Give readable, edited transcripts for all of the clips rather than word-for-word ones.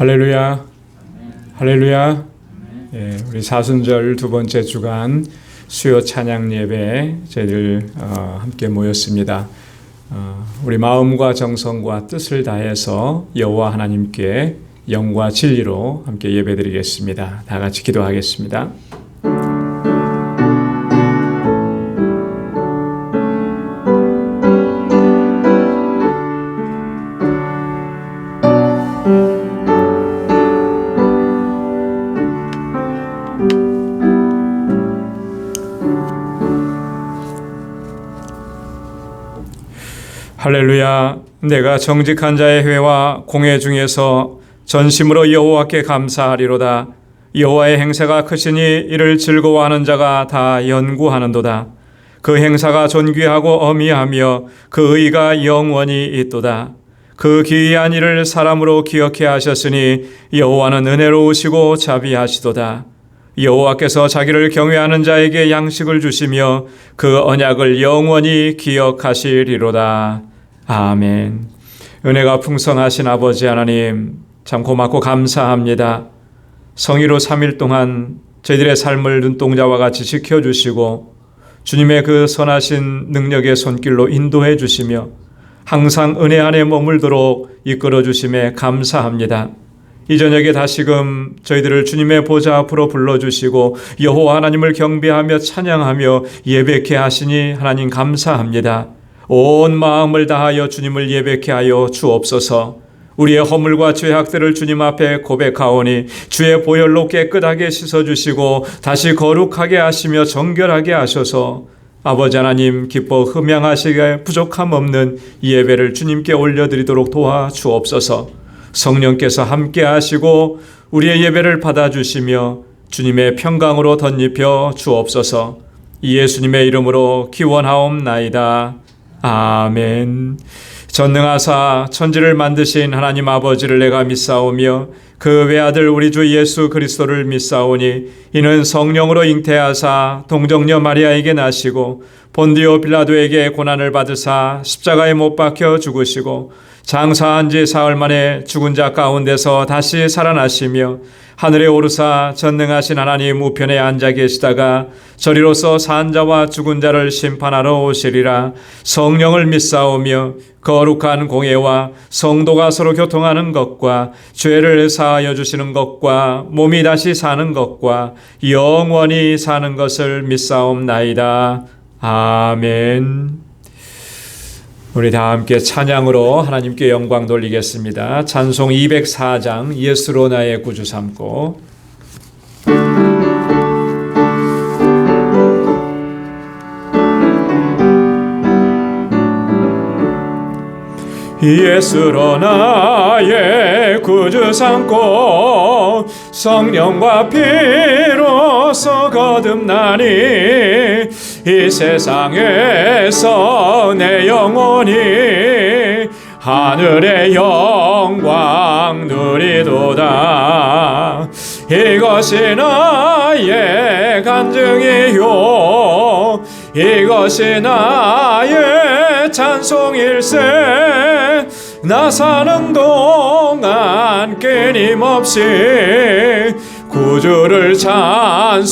할렐루야, 할렐루야. 예, 우리 사순절 두 번째 주간 수요 찬양 예배 저희들 함께 모였습니다. 우리 마음과 정성과 뜻을 다해서 여호와 하나님께 영과 진리로 함께 예배드리겠습니다. 다 같이 기도하겠습니다. 할렐루야. 내가 정직한 자의 회와 공회 중에서 전심으로 여호와께 감사하리로다. 여호와의 행사가 크시니 이를 즐거워하는 자가 다 연구하는도다. 그 행사가 존귀하고 어미하며 그 의가 영원히 있도다. 그 기이한 일을 사람으로 기억해 하셨으니 여호와는 은혜로우시고 자비하시도다. 여호와께서 자기를 경외하는 자에게 양식을 주시며 그 언약을 영원히 기억하시리로다. 아멘. 은혜가 풍성하신 아버지 하나님, 참 고맙고 감사합니다. 성의로 3일 동안 저희들의 삶을 눈동자와 같이 지켜주시고 주님의 그 선하신 능력의 손길로 인도해 주시며 항상 은혜 안에 머물도록 이끌어 주심에 감사합니다. 이 저녁에 다시금 저희들을 주님의 보좌 앞으로 불러주시고 여호와 하나님을 경배하며 찬양하며 예배케 하시니 하나님 감사합니다. 온 마음을 다하여 주님을 예배케 하여 주옵소서. 우리의 허물과 죄악들을 주님 앞에 고백하오니 주의 보혈로 깨끗하게 씻어주시고 다시 거룩하게 하시며 정결하게 하셔서 아버지 하나님 기뻐 흠양하시게 부족함 없는 예배를 주님께 올려드리도록 도와주옵소서. 성령께서 함께 하시고 우리의 예배를 받아주시며 주님의 평강으로 덧입혀 주옵소서. 예수님의 이름으로 기원하옵나이다. 아멘. 전능하사 천지를 만드신 하나님 아버지를 내가 믿사오며 그 외아들 우리 주 예수 그리스도를 믿사오니 이는 성령으로 잉태하사 동정녀 마리아에게 나시고 본디오 빌라도에게 고난을 받으사 십자가에 못 박혀 죽으시고 장사한 지 사흘 만에 죽은 자 가운데서 다시 살아나시며 하늘에 오르사 전능하신 하나님 우편에 앉아 계시다가 저리로서 산 자와 죽은 자를 심판하러 오시리라. 성령을 믿사오며 거룩한 공예와 성도가 서로 교통하는 것과 죄를 사하여 주시는 것과 몸이 다시 사는 것과 영원히 사는 것을 믿사옵나이다. 아멘. 우리 다 함께 찬양으로 하나님께 영광 돌리겠습니다. 찬송 204장 예수로 나의 구주 삼고 예수로 나의 구주 삼고 성령과 피로서 거듭나니 이 세상에서 내 영혼이 하늘의 영광 누리도다. 이것이 나의 간증이요 이것이 나의 찬송일세. 나 사는 동안 끊임없이 구주를 찬송하리로다.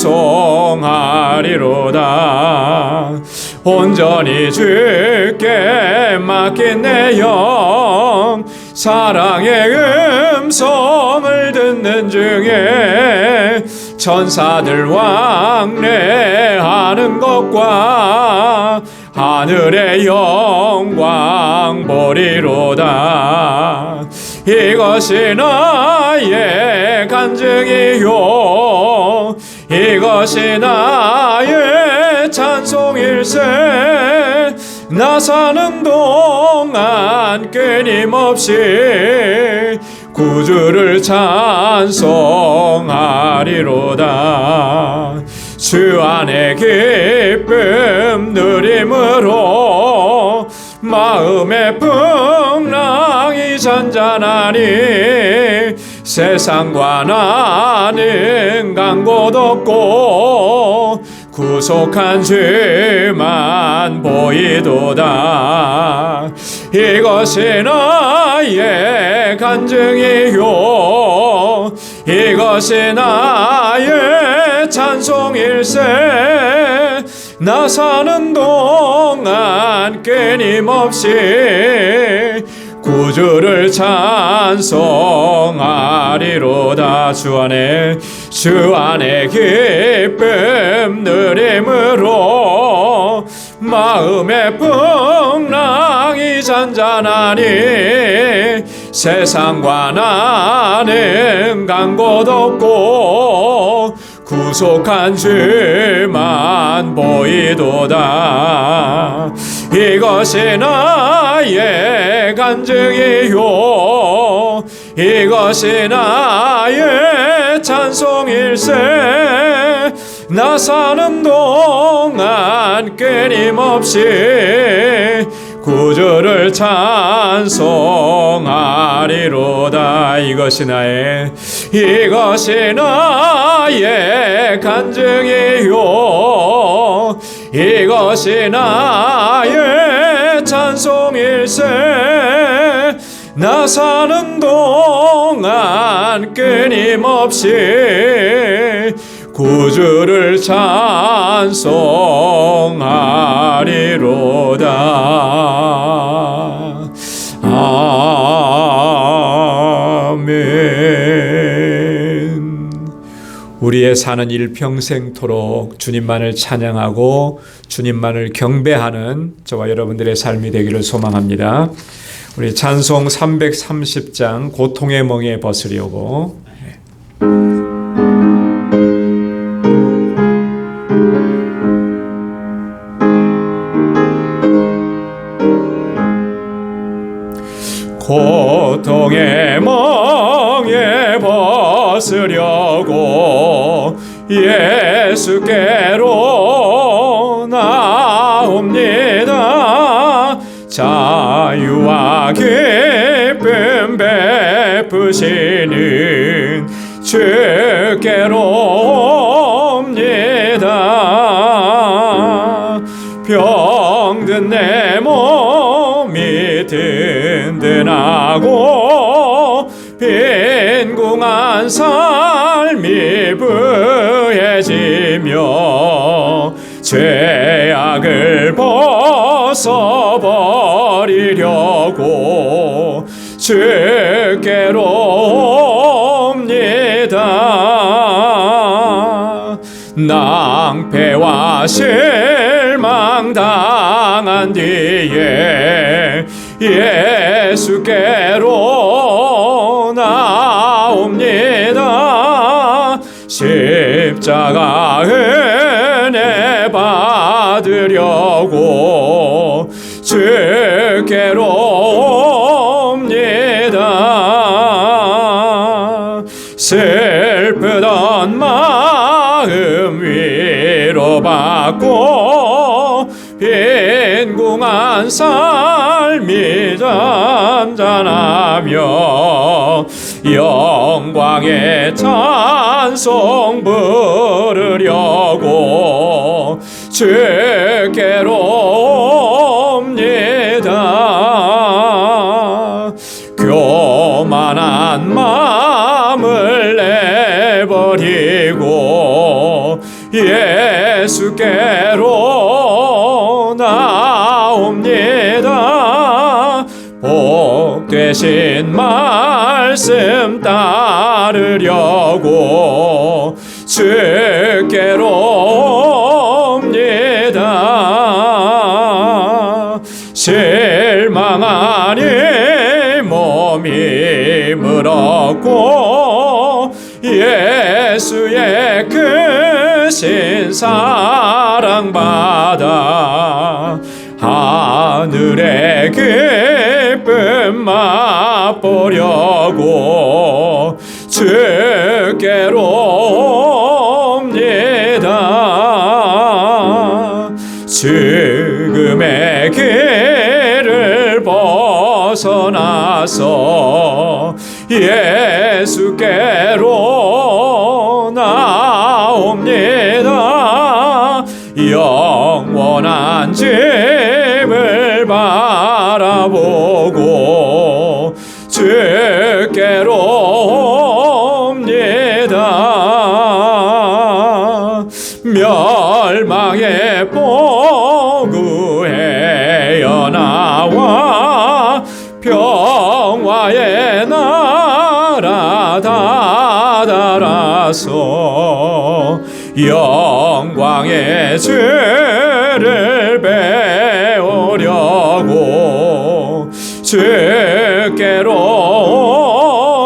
온전히 주께 맡긴 내 영 사랑의 음성을 듣는 중에 천사들 왕래하는 것과 하늘의 영광 보리로다. 이것이 나의 간증이요 이것이 나의 찬송일세. 나 사는 동안 끊임없이 구주를 찬송하리로다. 주 안의 기쁨 누림으로 마음의 풍랑이 잔잔하니 세상과 나는 간 곳 없고 구속한 죄만 보이도다. 이것이 나의 간증이요 이것이 나의 찬송일세. 나 사는 동안 끊임없이 구주를 찬송하리로다. 주 안에 기쁨 누림으로 마음의 풍랑이 잔잔하니 세상과 나는 간 곳 없고 구속한 주만 보이도다. 이것이 나의 간증이요 이것이 나의 찬송일세. 나 사는 동안 끊임없이 구주를 찬송하리로다. 이것이 나의 간증이요 이것이 나의 찬송일세. 나 사는 동안 끊임없이 구주를 찬송하리로다. 아멘. 우리의 사는 일평생토록 주님만을 찬양하고 주님만을 경배하는 저와 여러분들의 삶이 되기를 소망합니다. 우리 찬송 330장 고통의 멍에 벗으려고 고통의 멍에 벗으려고 예수께로 나옵니다. 자유와 기쁨 베푸시는 주께로 옵니다. 병든 내 몸이 든든하고 빈궁한 삶이 부해지며 죄악을 벗어버리려고 주께로 옵니다. 낭패와 실망 당한 뒤에 예수께로 나옵니다. 십자가 은혜 받으려고 주께로 옵니다. 슬프던 마음 위로받고 빈궁한 삶이 잔잔하며 영광의 찬송 부르려고 주께로 옵니다. 교만한 마음을 내버리고 예수께로 나옵니다. 복 되신 말씀 따르려고 주께로 옵니다. 실망하니 몸이 물었고 예수의 크신 사랑받아 하늘의 기쁨 맛보려고 주께로 옵니다. 죽음의 길을 벗어나서 예수께로 나옵니다. 영원한 집을 바라보고 주께로 옵니다. 멸망의 포구에여 나와 평화의 나라 다다라서 영광의 주를 배우려고 주께로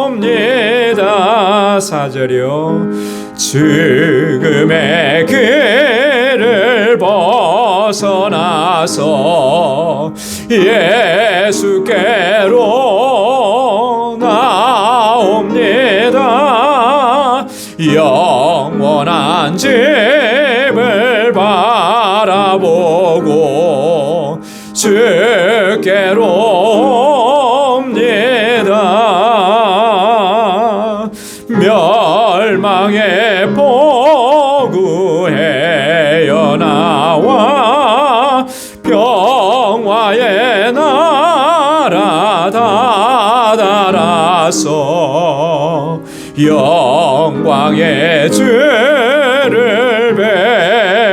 옵니다. 4절이요. 죽음의 길을 벗어나서 예수께로 나옵니다. 영원한 집을 바라보고 주께로 옵니다. 멸망의 포구에여 나와 평화의 나라 다다라서 영광의 주를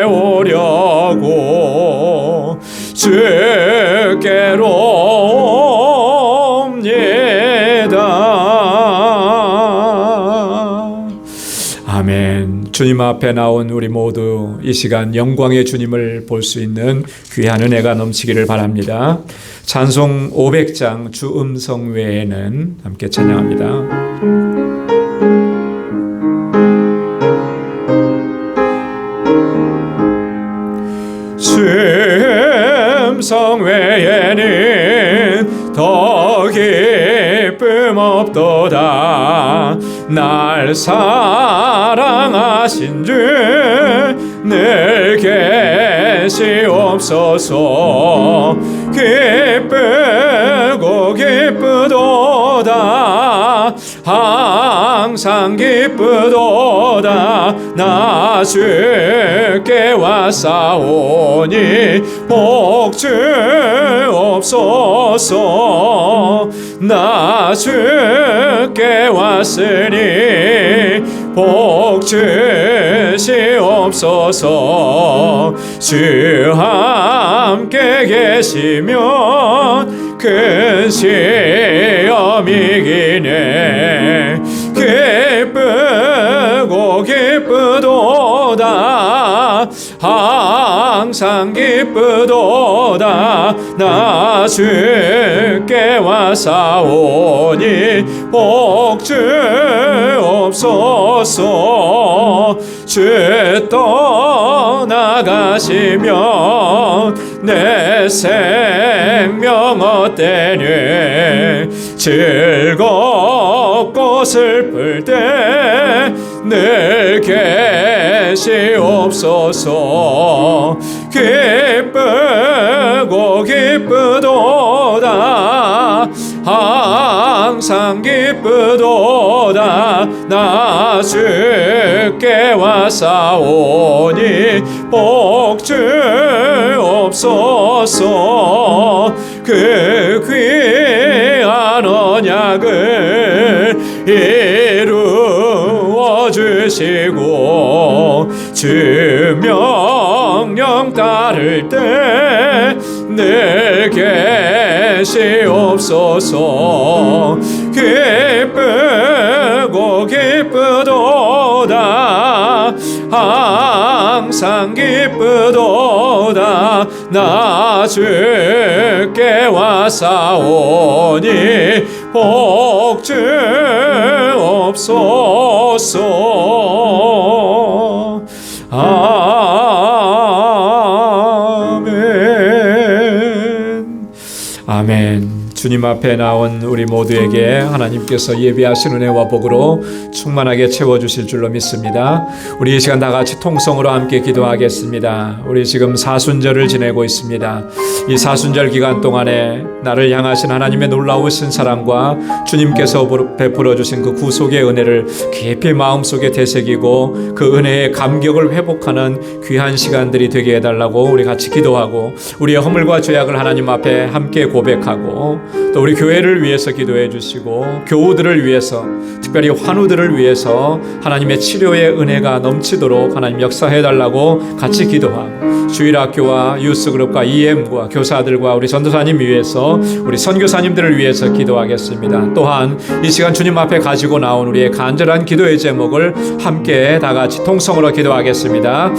배우려고 주께로 옵니다. 아멘. 주님 앞에 나온 우리 모두 이 시간 영광의 주님을 볼 수 있는 귀한 은혜가 넘치기를 바랍니다. 찬송 500장 주 음성 외에는 함께 찬양합니다. 주 음성 외에는 더 기쁨 없도다. 날 사랑하신 주 늘 계시옵소서. 기쁘고 기쁘도다. 항상 기쁘도다. 나 주께 왔사오니 복 주옵소서. 나 주께 왔으니 복 주시옵소서. 주 함께 계시면 큰 시험이 이기네. 기쁘고 기쁘도다. 항상 기쁘도다. 나 주께 왔사오니 복 주옵소서. 주 떠나가시면 내 생명 어때니. 즐겁고 슬플 때 늘 계시옵소서. 기쁘고 기쁘도다. 항상 기쁘도다. 나 주께 왔사오니 복 주옵소서. 그 귀한 언약을 이루어 주시고 주 명령 따를 때 늘 계시옵소서. 기쁘고 기쁘도다. 항상 기쁘도다. 나 주께 왔사오니 복 주옵소서. 아멘. 아멘. 주님 앞에 나온 우리 모두에게 하나님께서 예비하신 은혜와 복으로 충만하게 채워주실 줄로 믿습니다. 우리 이 시간 다 같이 통성으로 함께 기도하겠습니다. 우리 지금 사순절을 지내고 있습니다. 이 사순절 기간 동안에 나를 향하신 하나님의 놀라우신 사랑과 주님께서 베풀어 주신 그 구속의 은혜를 깊이 마음속에 되새기고 그 은혜의 감격을 회복하는 귀한 시간들이 되게 해달라고 우리 같이 기도하고, 우리의 허물과 죄악을 하나님 앞에 함께 고백하고, 또 우리 교회를 위해서 기도해 주시고 교우들을 위해서, 특별히 환우들을 위해서 하나님의 치료의 은혜가 넘치도록 하나님 역사해 달라고 같이 기도하고, 주일학교와 유스그룹과 EM과 교사들과 우리 전도사님 위해서, 우리 선교사님들을 위해서 기도하겠습니다. 또한 이 시간 주님 앞에 가지고 나온 우리의 간절한 기도의 제목을 함께 다 같이 통성으로 기도하겠습니다.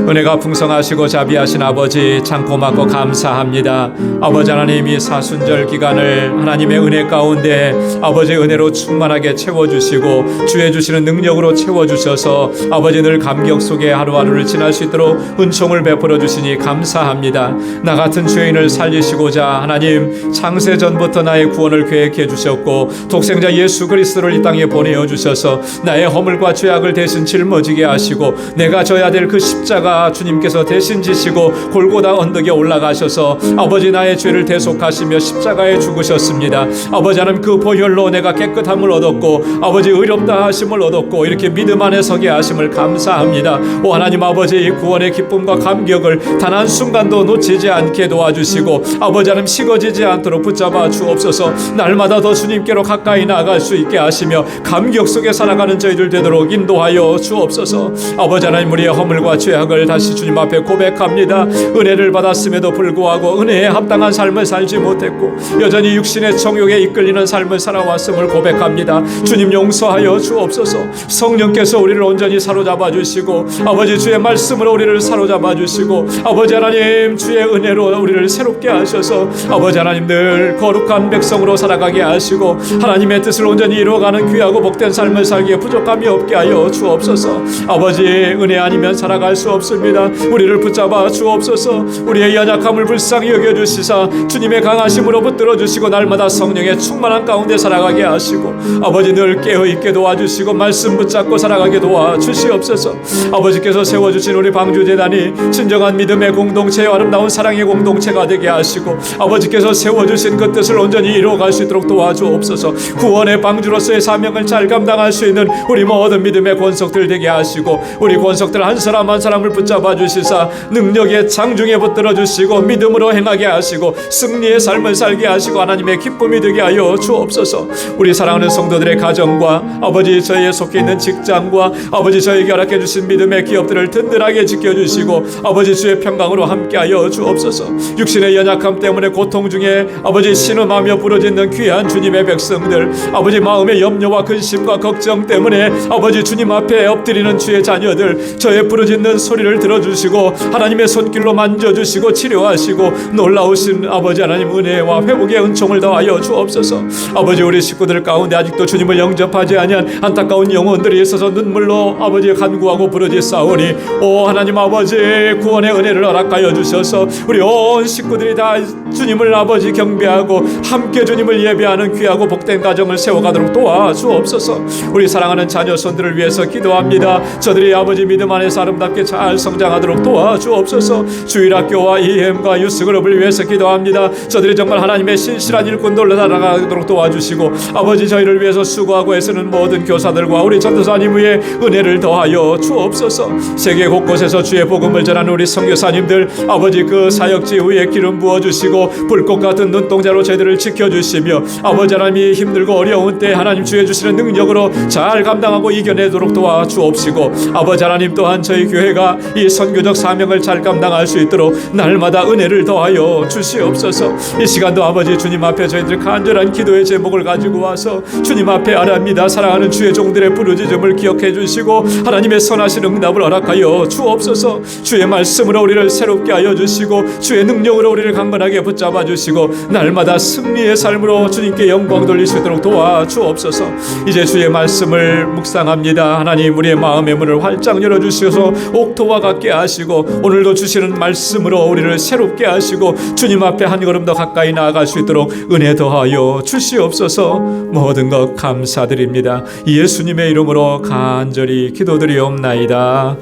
은혜가 풍성하시고 자비하신 아버지, 참 고맙고 감사합니다. 아버지 하나님, 이 사순절 기간을 하나님의 은혜 가운데 아버지의 은혜로 충만하게 채워주시고 주의 주시는 능력으로 채워주셔서 아버지 늘 감격 속에 하루하루를 지날 수 있도록 은총을 베풀어 주시니 감사합니다. 나 같은 죄인을 살리시고자 하나님 창세전부터 나의 구원을 계획해 주셨고, 독생자 예수 그리스도를 이 땅에 보내어 주셔서 나의 허물과 죄악을 대신 짊어지게 하시고, 내가 져야 될 그 십자가 주님께서 대신 지시고 골고다 언덕에 올라가셔서 아버지 나의 죄를 대속하시며 십자가에 죽으셨습니다. 아버지 하나님, 그 보혈로 내가 깨끗함을 얻었고 아버지 의롭다 하심을 얻었고 이렇게 믿음 안에 서게 하심을 감사합니다. 오 하나님 아버지, 이 구원의 기쁨과 감격을 단 한순간도 놓치지 않게 도와주시고 아버지 하나님 식어지지 않도록 붙잡아 주옵소서. 날마다 더 주님께로 가까이 나아갈 수 있게 하시며 감격 속에 살아가는 저희들 되도록 인도하여 주옵소서. 아버지 하나님, 우리의 허물과 죄악을 다시 주님 앞에 고백합니다. 은혜를 받았음에도 불구하고 은혜에 합당한 삶을 살지 못했고 여전히 육신의 정욕에 이끌리는 삶을 살아왔음을 고백합니다. 주님 용서하여 주옵소서. 성령께서 우리를 온전히 사로잡아 주시고 아버지 주의 말씀으로 우리를 사로잡아 주시고 아버지 하나님 주의 은혜로 우리를 새롭게 하셔서 아버지 하나님 늘 거룩한 백성으로 살아가게 하시고 하나님의 뜻을 온전히 이루어가는 귀하고 복된 삶을 살기에 부족함이 없게 하여 주옵소서. 아버지, 은혜 아니면 살아갈 수 없습니다. 우리를 붙잡아 주옵소서. 우리의 연약함을 불쌍히 여겨주시사 주님의 강하심으로 붙들어 주시고 날마다 성령의 충만한 가운데 살아가게 하시고 아버지 늘 깨어있게 도와주시고 말씀 붙잡고 살아가게 도와주시옵소서. 아버지께서 세워주신 우리 방주재단이 진정한 믿음의 공동체와 아름다운 사랑의 공동체가 되게 하시고 아버지께서 세워주신 그 뜻을 온전히 이루어갈 수 있도록 도와주옵소서. 구원의 방주로서의 사명을 잘 감당할 수 있는 우리 모든 믿음의 권속들 되게 하시고 우리 권속들 한 사람 한 사람을 붙잡아 주시사 능력의 장중에 붙들어 주시고 믿음으로 행하게 하시고 승리의 삶을 살게 하시고 하나님의 기쁨이 되게 하여 주옵소서. 우리 사랑하는 성도들의 가정과 아버지 저희에 속해 있는 직장과 아버지 저에게 허락해 주신 믿음의 기업들을 든든하게 지켜주시고 아버지 주의 평강으로 함께하여 주옵소서. 육신의 연약함 때문에 고통 중에 아버지 신음하며 부르짖는 귀한 주님의 백성들, 아버지 마음의 염려와 근심과 걱정 때문에 아버지 주님 앞에 엎드리는 주의 자녀들, 저의 부르짖는 소리를 들어주시고 하나님의 손길로 만져주시고 치료하시고 놀라우신 아버지 하나님 은혜와 회복의 은총을 더하여 주옵소서. 아버지, 우리 식구들 가운데 아직도 주님을 영접하지 아니한 안타까운 영혼들이 있어서 눈물로 아버지 간구하고 부르짖사오니 오 하나님 아버지, 구원의 은혜를 허락하여 주셔서 우리 온 식구들이 다 주님을 아버지 경배하고 함께 주님을 예배하는 귀하고 복된 가정을 세워가도록 도와주옵소서. 우리 사랑하는 자녀손들을 위해서 기도합니다. 저들이 아버지 믿음 안에서 아름답게 잘 성장하도록 도와주옵소서. 주일학교와 EM과 유스그룹을 위해서 기도합니다. 저들이 정말 하나님의 신실한 일꾼들로 살아가도록 도와주시고 아버지 저희를 위해서 수고하고 애쓰는 모든 교사들과 우리 전도사님 위에 은혜를 더하여 주옵소서. 세계 곳곳에서 주의 복음을 전하는 우리 선교사님들 아버지 그 사역지 위에 기름 부어주시고 불꽃 같은 눈동자로 저희들을 지켜주시며 아버지 하나님이 힘들고 어려운 때 하나님 주의 주시는 능력으로 잘 감당하고 이겨내도록 도와주옵시고 아버지 하나님 또한 저희 교회가 이 선교적 사명을 잘 감당할 수 있도록 날마다 은혜를 더하여 주시옵소서. 이 시간도 아버지 주님 앞에 저희들 간절한 기도의 제목을 가지고 와서 주님 앞에 아뢰옵니다. 사랑하는 주의 종들의 부르짖음을 기억해 주시고 하나님의 선하신 응답을 허락하여 주옵소서. 주의 말씀으로 우리를 새롭게 하여 주시고 주의 능력으로 우리를 강건하게 붙잡아 주시고 날마다 승리의 삶으로 주님께 영광 돌릴 수 있도록 도와주옵소서. 이제 주의 말씀을 묵상합니다. 하나님, 우리의 마음의 문을 활짝 열어주셔서 옥토와 같게 하시고 오늘도 주시는 말씀으로 우리를 새롭게 하시고 주님 앞에 한 걸음 더 가까이 나아갈 수 있도록 은혜 더하여 주시옵소서. 모든 것 감사드립니다. 예수님의 이름으로 간절히 기도드리옵나이다.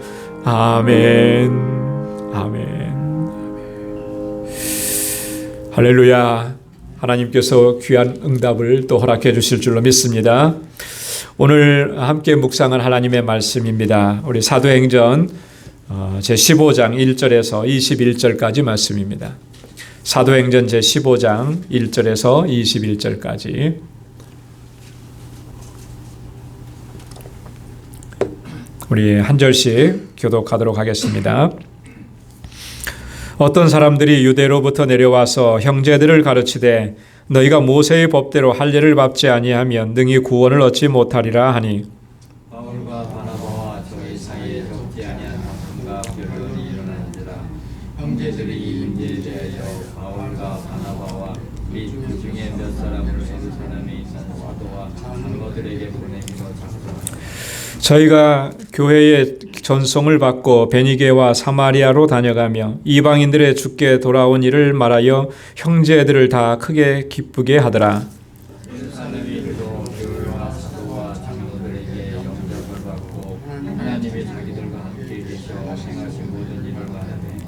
아멘. 아멘. 할렐루야. 하나님께서 귀한 응답을 또 허락해 주실 줄로 믿습니다. 오늘 함께 묵상할 하나님의 말씀입니다. 우리 사도행전 제15장 1절에서 21절까지 말씀입니다. 사도행전 제15장 1절에서 21절까지. 우리 한 절씩 교독하도록 하겠습니다. 어떤 사람들이 유대로부터 내려와서 형제들을 가르치되 너희가 모세의 법대로 할례를 밟지 아니하면 능히 구원을 얻지 못하리라 하니 바울과 바나바와 저희 사이에 적지 아니한 다툼과 변론이 일어난지라. 형제들이 이 문제에 대하여 바울과 바나바와 및 그 중에 몇 사람을 예루살렘에 있는 사도와 장로들에게 보내기로 작정하였다. 저희가 교회의 전송을 받고 베니게와 사마리아로 다녀가며 이방인들의 주께 돌아온 일을 말하여 형제들을 다 크게 기쁘게 하더라. 예루살렘 일도 교회와 사도와 장로들에게 영접을 받고 하나님이 자기들과 함께 계셔 행하신 모든 일을 말하되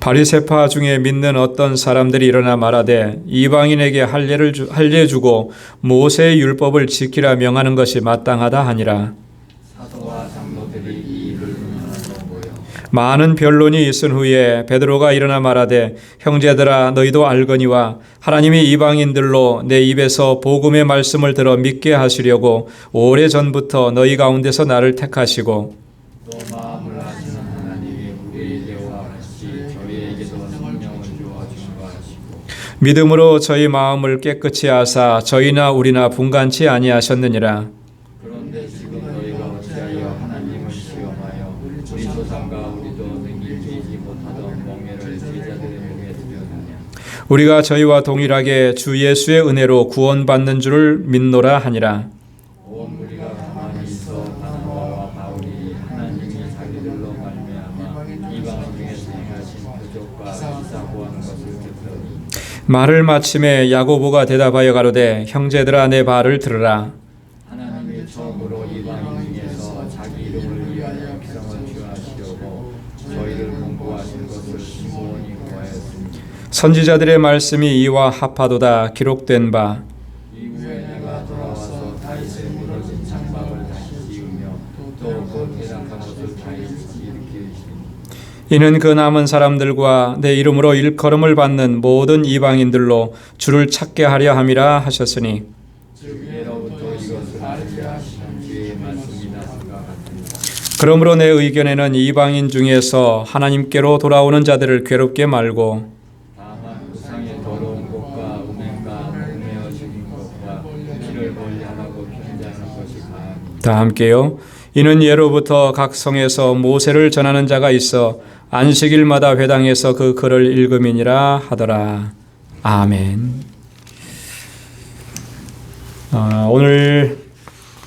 바리새파 중에 믿는 어떤 사람들이 일어나 말하되 이방인에게 할례 주고 모세의 율법을 지키라 명하는 것이 마땅하다 하니라. 사도와 장로들이 이 일을 논하여 모여 많은 변론이 있은 후에 베드로가 일어나 말하되 형제들아 너희도 알거니와 하나님이 이방인들로 내 입에서 복음의 말씀을 들어 믿게 하시려고 오래전부터 너희 가운데서 나를 택하시고 또 마음을 아시는 하나님이 우리에게와 같이 저희에게도 성령을 주어 증거하시고 믿음으로 저희 마음을 깨끗이 하사 저희나 우리나 분간치 아니하셨느니라. 그런데 지금 너희가 어찌하여 하나님을 시험하여 우리 조상과 우리도 능히 되지 못하던 멍에를 제자들의 목에 들였느냐. 우리가 저희와 동일하게 주 예수의 은혜로 구원받는 줄을 믿노라 하니라. 온 우리가 가만히 있어 바나바와 바울이 하나님이 자기들로 말미암아 이방인 중에서 행하신 표적과 기사 구하는 것을 듣더니 말을 마침에 야고보가 대답하여 가로되 형제들아 내 말을 들으라. 하나님이 처음으로 이방인 중에서 자기 이름을 위하여 백성을 취하시려고 저희를 공부하신 것을 시므온이 구하였습니다. 선지자들의 말씀이 이와 합하도다 기록된 바 이후에 내가 돌아와서 다윗의 무너진 장막을 다시 지으며 또 그 대락한 것을 다시 일으키시니 이는 그 남은 사람들과 내 이름으로 일컬음을 받는 모든 이방인들로 주를 찾게 하려 함이라 하셨으니 즉 예로부터 이것을 알게 하시는 주의 말씀이다 생각합니다. 그러므로 내 의견에는 이방인 중에서 하나님께로 돌아오는 자들을 괴롭게 말고 다만 우상의 더러운 것과 음행과 음해어 죽인 것과 피를 멀리하라고 편지하는 것이 가함이 다 함께요. 이는 예로부터 각 성에서 모세를 전하는 자가 있어 안식일마다 회당에서 그 글을 읽음이니라 하더라. 아멘. 오늘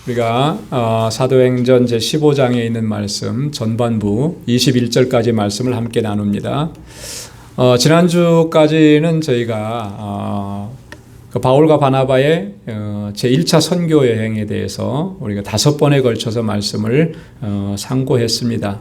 우리가 사도행전 제15장에 있는 말씀 전반부 21절까지 말씀을 함께 나눕니다. 지난주까지는 저희가 그 바울과 바나바의 제1차 선교 여행에 대해서 우리가 5번에 걸쳐서 말씀을 상고했습니다.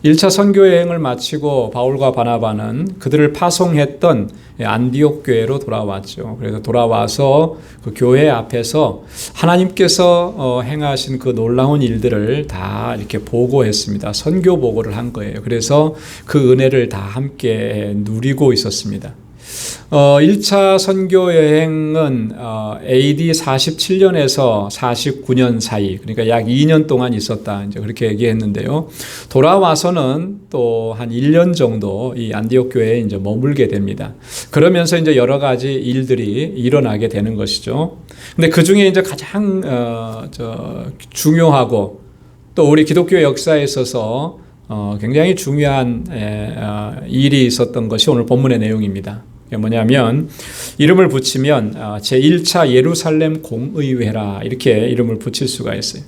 1차 선교 여행을 마치고 바울과 바나바는 그들을 파송했던 안디옥 교회로 돌아왔죠. 그래서 돌아와서 그 교회 앞에서 하나님께서 행하신 그 놀라운 일들을 다 이렇게 보고했습니다. 선교 보고를 한 거예요. 그래서 그 은혜를 다 함께 누리고 있었습니다. 1차 선교 여행은 AD 47년에서 49년 사이, 그러니까 약 2년 동안 있었다, 이제 그렇게 얘기했는데요. 돌아와서는 또 한 1년 정도 이 안디옥 교회에 이제 머물게 됩니다. 그러면서 이제 여러 가지 일들이 일어나게 되는 것이죠. 근데 그 중에 이제 가장 중요하고 또 우리 기독교 역사에 있어서 굉장히 중요한 일이 있었던 것이 오늘 본문의 내용입니다. 그게 뭐냐면 이름을 붙이면 제1차 예루살렘 공의회라 이렇게 이름을 붙일 수가 있어요.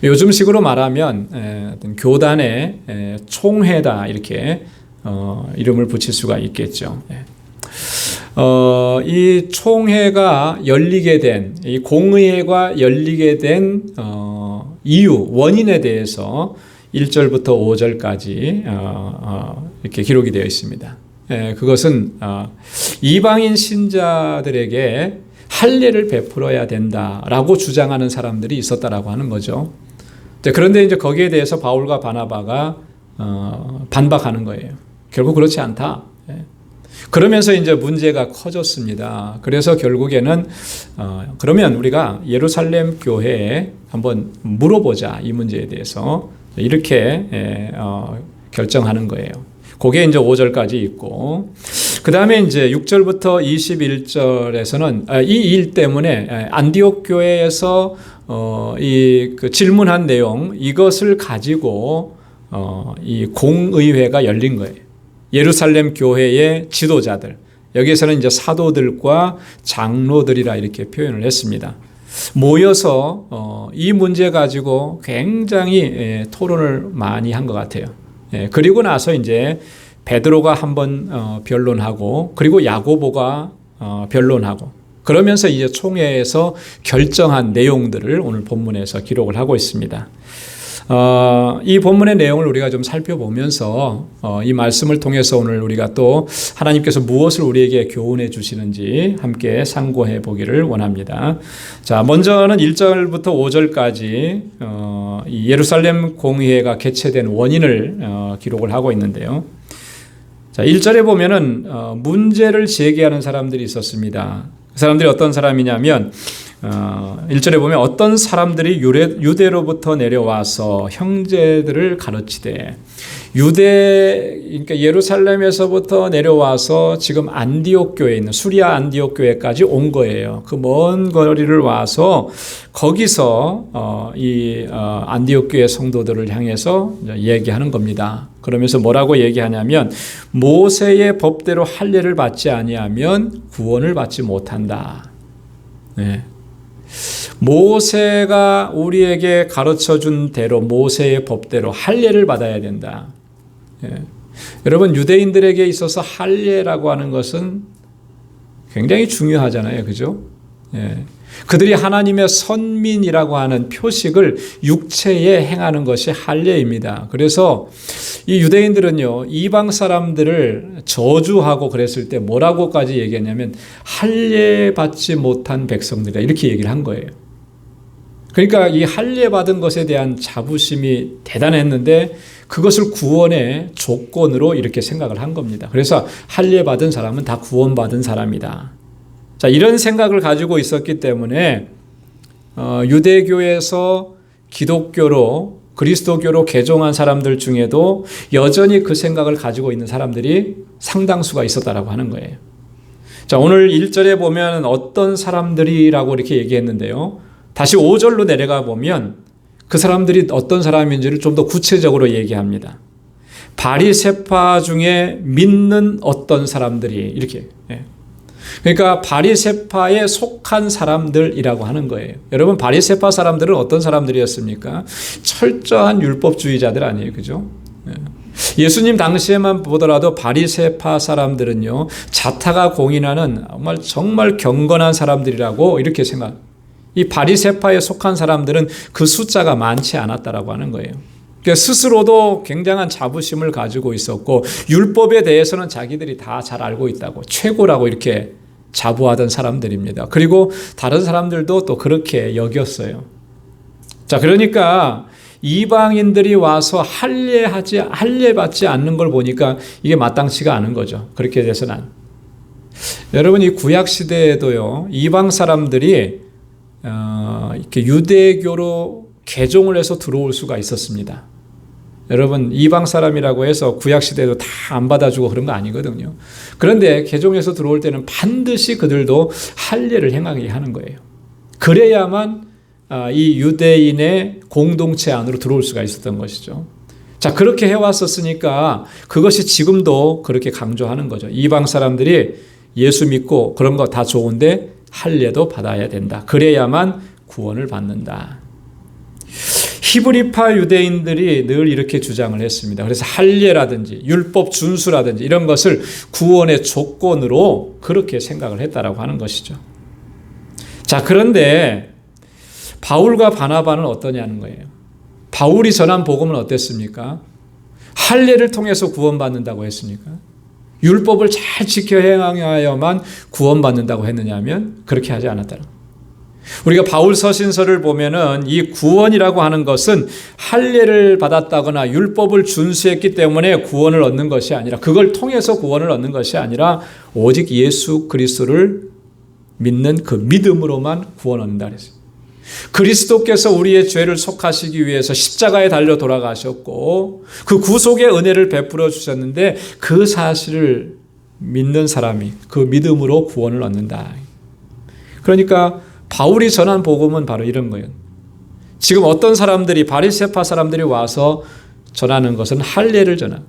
요즘식으로 말하면 어떤 교단의 총회다 이렇게 이름을 붙일 수가 있겠죠. 이 총회가 열리게 된, 이 공의회가 열리게 된 이유, 원인에 대해서 1절부터 5절까지 이렇게 기록이 되어 있습니다. 그것은 이방인 신자들에게 할례를 베풀어야 된다라고 주장하는 사람들이 있었다라고 하는 거죠. 그런데 이제 거기에 대해서 바울과 바나바가 반박하는 거예요. 결국 그렇지 않다. 그러면서 이제 문제가 커졌습니다. 그래서 결국에는 그러면 우리가 예루살렘 교회에 한번 물어보자, 이 문제에 대해서. 이렇게 결정하는 거예요. 그게 이제 5절까지 있고, 그 다음에 이제 6절부터 21절에서는 이 일 때문에 안디옥 교회에서 그 질문한 내용, 이것을 가지고 이 공의회가 열린 거예요. 예루살렘 교회의 지도자들, 여기에서는 이제 사도들과 장로들이라 이렇게 표현을 했습니다. 모여서 이 문제 가지고 굉장히 토론을 많이 한 것 같아요. 그리고 나서 이제 베드로가 한번 변론하고, 그리고 야고보가 변론하고, 그러면서 이제 총회에서 결정한 내용들을 오늘 본문에서 기록을 하고 있습니다. 이 본문의 내용을 우리가 좀 살펴보면서 이 말씀을 통해서 오늘 우리가 또 하나님께서 무엇을 우리에게 교훈해 주시는지 함께 상고해 보기를 원합니다. 자, 먼저는 1절부터 5절까지 이 예루살렘 공의회가 개최된 원인을 기록을 하고 있는데요. 자, 1절에 보면은 문제를 제기하는 사람들이 있었습니다. 그 사람들이 어떤 사람이냐면 1절에 보면 어떤 사람들이 유대로부터 내려와서 형제들을 가르치되, 그러니까 예루살렘에서부터 내려와서 지금 안디옥 교회에 있는 수리아 안디옥 교회까지 온 거예요. 그 먼 거리를 와서 거기서 이 안디옥 교회 성도들을 향해서 얘기하는 겁니다. 그러면서 뭐라고 얘기하냐면, 모세의 법대로 할례를 받지 아니하면 구원을 받지 못한다. 네. 모세가 우리에게 가르쳐준 대로, 모세의 법대로 할례를 받아야 된다. 여러분, 유대인들에게 있어서 할례라고 하는 것은 굉장히 중요하잖아요. 그죠? 그들이 하나님의 선민이라고 하는 표식을 육체에 행하는 것이 할례입니다. 그래서 이 유대인들은요, 이방 사람들을 저주하고 그랬을 때 뭐라고까지 얘기했냐면, 할례 받지 못한 백성들이다, 이렇게 얘기를 한 거예요. 그러니까 이 할례 받은 것에 대한 자부심이 대단했는데, 그것을 구원의 조건으로 이렇게 생각을 한 겁니다. 그래서 할례 받은 사람은 다 구원받은 사람이다. 자, 이런 생각을 가지고 있었기 때문에 유대교에서 기독교로, 그리스도교로 개종한 사람들 중에도 여전히 그 생각을 가지고 있는 사람들이 상당수가 있었다라고 하는 거예요. 자, 오늘 1절에 보면 어떤 사람들이라고 이렇게 얘기했는데요. 다시 5절로 내려가 보면 그 사람들이 어떤 사람인지를 좀 더 구체적으로 얘기합니다. 바리새파 중에 믿는 어떤 사람들이, 이렇게. 그러니까 바리새파에 속한 사람들이라고 하는 거예요. 여러분, 바리새파 사람들은 어떤 사람들이었습니까? 철저한 율법주의자들 아니에요. 그죠? 예수님 당시에만 보더라도 바리새파 사람들은요, 자타가 공인하는 정말 경건한 사람들이라고 이렇게 이 바리새파에 속한 사람들은 그 숫자가 많지 않았다라고 하는 거예요. 그러니까 스스로도 굉장한 자부심을 가지고 있었고, 율법에 대해서는 자기들이 다 잘 알고 있다고, 최고라고 이렇게 자부하던 사람들입니다. 그리고 다른 사람들도 또 그렇게 여겼어요. 자, 그러니까 이방인들이 와서 할례 받지 않는 걸 보니까 이게 마땅치가 않은 거죠. 그렇게 돼서는. 여러분, 이 구약 시대에도요, 이방 사람들이 이렇게 유대교로 개종을 해서 들어올 수가 있었습니다. 여러분, 이방 사람이라고 해서 구약 시대도 다 안 받아주고 그런 거 아니거든요. 그런데 개종해서 들어올 때는 반드시 그들도 할례를 행하게 하는 거예요. 그래야만 이 유대인의 공동체 안으로 들어올 수가 있었던 것이죠. 자, 그렇게 해왔었으니까 그것이 지금도 그렇게 강조하는 거죠. 이방 사람들이 예수 믿고 그런 거 다 좋은데 할례도 받아야 된다. 그래야만 구원을 받는다. 히브리파 유대인들이 늘 이렇게 주장을 했습니다. 그래서 할례라든지 율법 준수라든지 이런 것을 구원의 조건으로 그렇게 생각을 했다라고 하는 것이죠. 자, 그런데 바울과 바나바는 어떠냐는 거예요. 바울이 전한 복음은 어땠습니까? 할례를 통해서 구원받는다고 했습니까? 율법을 잘 지켜 행하여야만 구원받는다고 했느냐 하면 그렇게 하지 않았다는 거예요. 우리가 바울 서신서를 보면은 이 구원이라고 하는 것은 할례를 받았다거나 율법을 준수했기 때문에 구원을 얻는 것이 아니라, 그걸 통해서 구원을 얻는 것이 아니라 오직 예수 그리스도를 믿는 그 믿음으로만 구원 얻는다 그랬어요. 그리스도께서 우리의 죄를 속하시기 위해서 십자가에 달려 돌아가셨고 그 구속의 은혜를 베풀어 주셨는데, 그 사실을 믿는 사람이 그 믿음으로 구원을 얻는다. 그러니까 바울이 전한 복음은 바로 이런 거예요. 지금 어떤 사람들이, 바리새파 사람들이 와서 전하는 것은 할례를 전하는,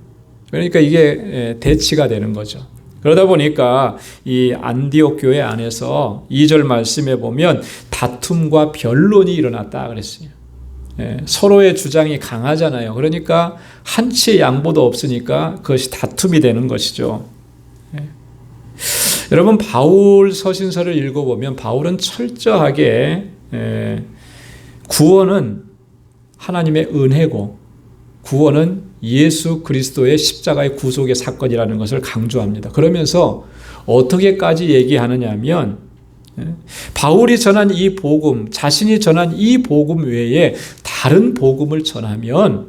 그러니까 이게 대치가 되는 거죠. 그러다 보니까 이 안디옥 교회 안에서 2절 말씀에 보면 다툼과 변론이 일어났다 그랬어요. 서로의 주장이 강하잖아요. 그러니까 한치의 양보도 없으니까 그것이 다툼이 되는 것이죠. 여러분, 바울 서신서를 읽어보면 바울은 철저하게 구원은 하나님의 은혜고 구원은 예수 그리스도의 십자가의 구속의 사건이라는 것을 강조합니다. 그러면서 어떻게까지 얘기하느냐 하면, 바울이 전한 이 복음, 자신이 전한 이 복음 외에 다른 복음을 전하면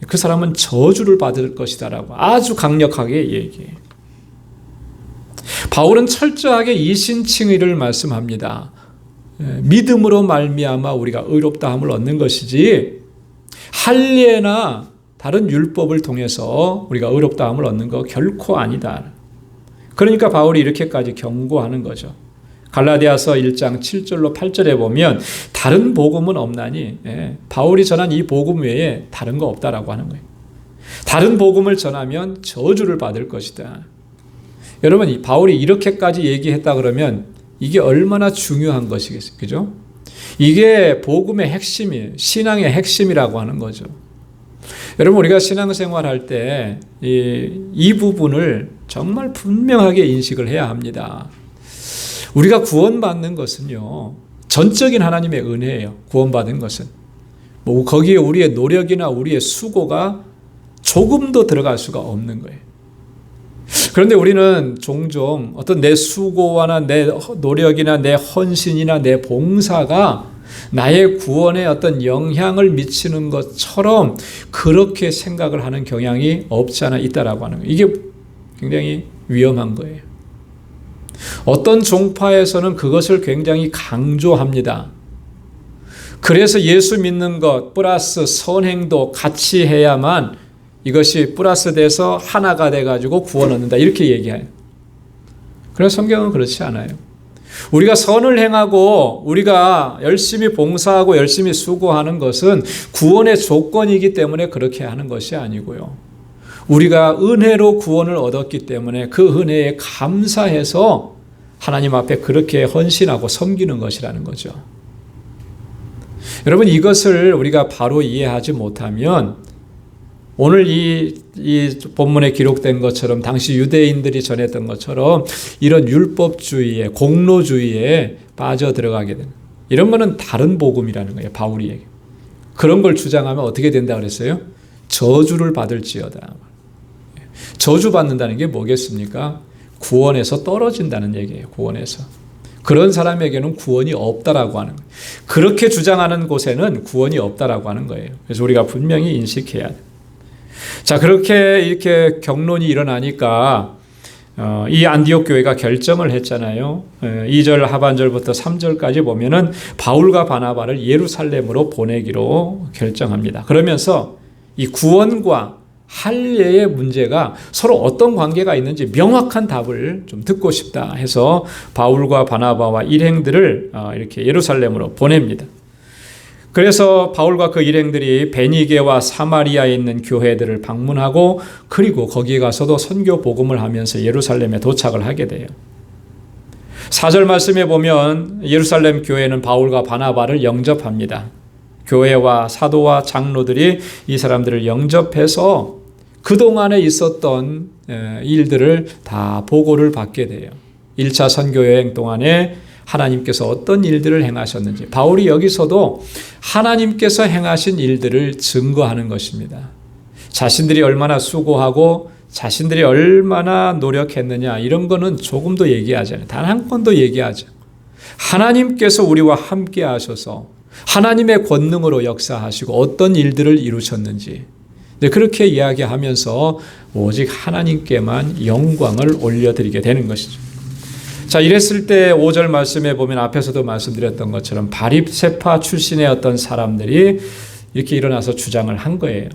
그 사람은 저주를 받을 것이다라고 아주 강력하게 얘기해요. 바울은 철저하게 이신칭의를 말씀합니다. 믿음으로 말미암아 우리가 의롭다함을 얻는 것이지 할례나 다른 율법을 통해서 우리가 의롭다함을 얻는 거 결코 아니다. 그러니까 바울이 이렇게까지 경고하는 거죠. 갈라디아서 1장 7절로 8절에 보면 다른 복음은 없나니, 바울이 전한 이 복음 외에 다른 거 없다라고 하는 거예요. 다른 복음을 전하면 저주를 받을 것이다. 여러분, 이 바울이 이렇게까지 얘기했다 그러면 이게 얼마나 중요한 것이겠어요. 그죠? 이게 복음의 핵심이에요. 신앙의 핵심이라고 하는 거죠. 여러분, 우리가 신앙생활 할 때 이 부분을 정말 분명하게 인식을 해야 합니다. 우리가 구원받는 것은요, 전적인 하나님의 은혜예요. 구원받은 것은. 거기에 우리의 노력이나 우리의 수고가 조금도 들어갈 수가 없는 거예요. 그런데 우리는 종종 어떤 내 수고나 내 노력이나 내 헌신이나 내 봉사가 나의 구원에 어떤 영향을 미치는 것처럼 그렇게 생각을 하는 경향이 없지 않아 있다라고 하는 거예요. 이게 굉장히 위험한 거예요. 어떤 종파에서는 그것을 굉장히 강조합니다. 그래서 예수 믿는 것 플러스 선행도 같이 해야만 이것이 플러스 돼서 하나가 돼가지고 구원 얻는다, 이렇게 얘기해요. 그러나 성경은 그렇지 않아요. 우리가 선을 행하고 우리가 열심히 봉사하고 열심히 수고하는 것은 구원의 조건이기 때문에 그렇게 하는 것이 아니고요. 우리가 은혜로 구원을 얻었기 때문에 그 은혜에 감사해서 하나님 앞에 그렇게 헌신하고 섬기는 것이라는 거죠. 여러분, 이것을 우리가 바로 이해하지 못하면 오늘 이 본문에 기록된 것처럼 당시 유대인들이 전했던 것처럼 이런 율법주의에, 공로주의에 빠져 들어가게 되는, 이런 거는 다른 복음이라는 거예요. 바울이 얘기. 그런 걸 주장하면 어떻게 된다 그랬어요? 저주를 받을지어다. 저주받는다는 게 뭐겠습니까? 구원에서 떨어진다는 얘기예요. 구원에서. 그런 사람에게는 구원이 없다라고 하는 거예요. 그렇게 주장하는 곳에는 구원이 없다라고 하는 거예요. 그래서 우리가 분명히 인식해야 돼요. 자, 그렇게 이렇게 경론이 일어나니까 이 안디옥 교회가 결정을 했잖아요. 2절 하반절부터 3절까지 보면은 바울과 바나바를 예루살렘으로 보내기로 결정합니다. 그러면서 이 구원과 할례의 문제가 서로 어떤 관계가 있는지 명확한 답을 좀 듣고 싶다 해서 바울과 바나바와 일행들을 이렇게 예루살렘으로 보냅니다. 그래서 바울과 그 일행들이 베니게와 사마리아에 있는 교회들을 방문하고 그리고 거기에 가서도 선교 복음을 하면서 예루살렘에 도착을 하게 돼요. 4절 말씀에 보면 예루살렘 교회는 바울과 바나바를 영접합니다. 교회와 사도와 장로들이 이 사람들을 영접해서 그동안에 있었던 일들을 다 보고를 받게 돼요. 1차 선교여행 동안에 하나님께서 어떤 일들을 행하셨는지, 바울이 여기서도 하나님께서 행하신 일들을 증거하는 것입니다. 자신들이 얼마나 수고하고 자신들이 얼마나 노력했느냐 이런 거는 조금도 얘기하지 않아요. 단 한 건도 얘기하지 않아요. 하나님께서 우리와 함께 하셔서 하나님의 권능으로 역사하시고 어떤 일들을 이루셨는지 그렇게 이야기하면서 오직 하나님께만 영광을 올려드리게 되는 것이죠. 자, 이랬을 때 5절 말씀에 보면 앞에서도 말씀드렸던 것처럼 바리새파 출신의 어떤 사람들이 이렇게 일어나서 주장을 한 거예요.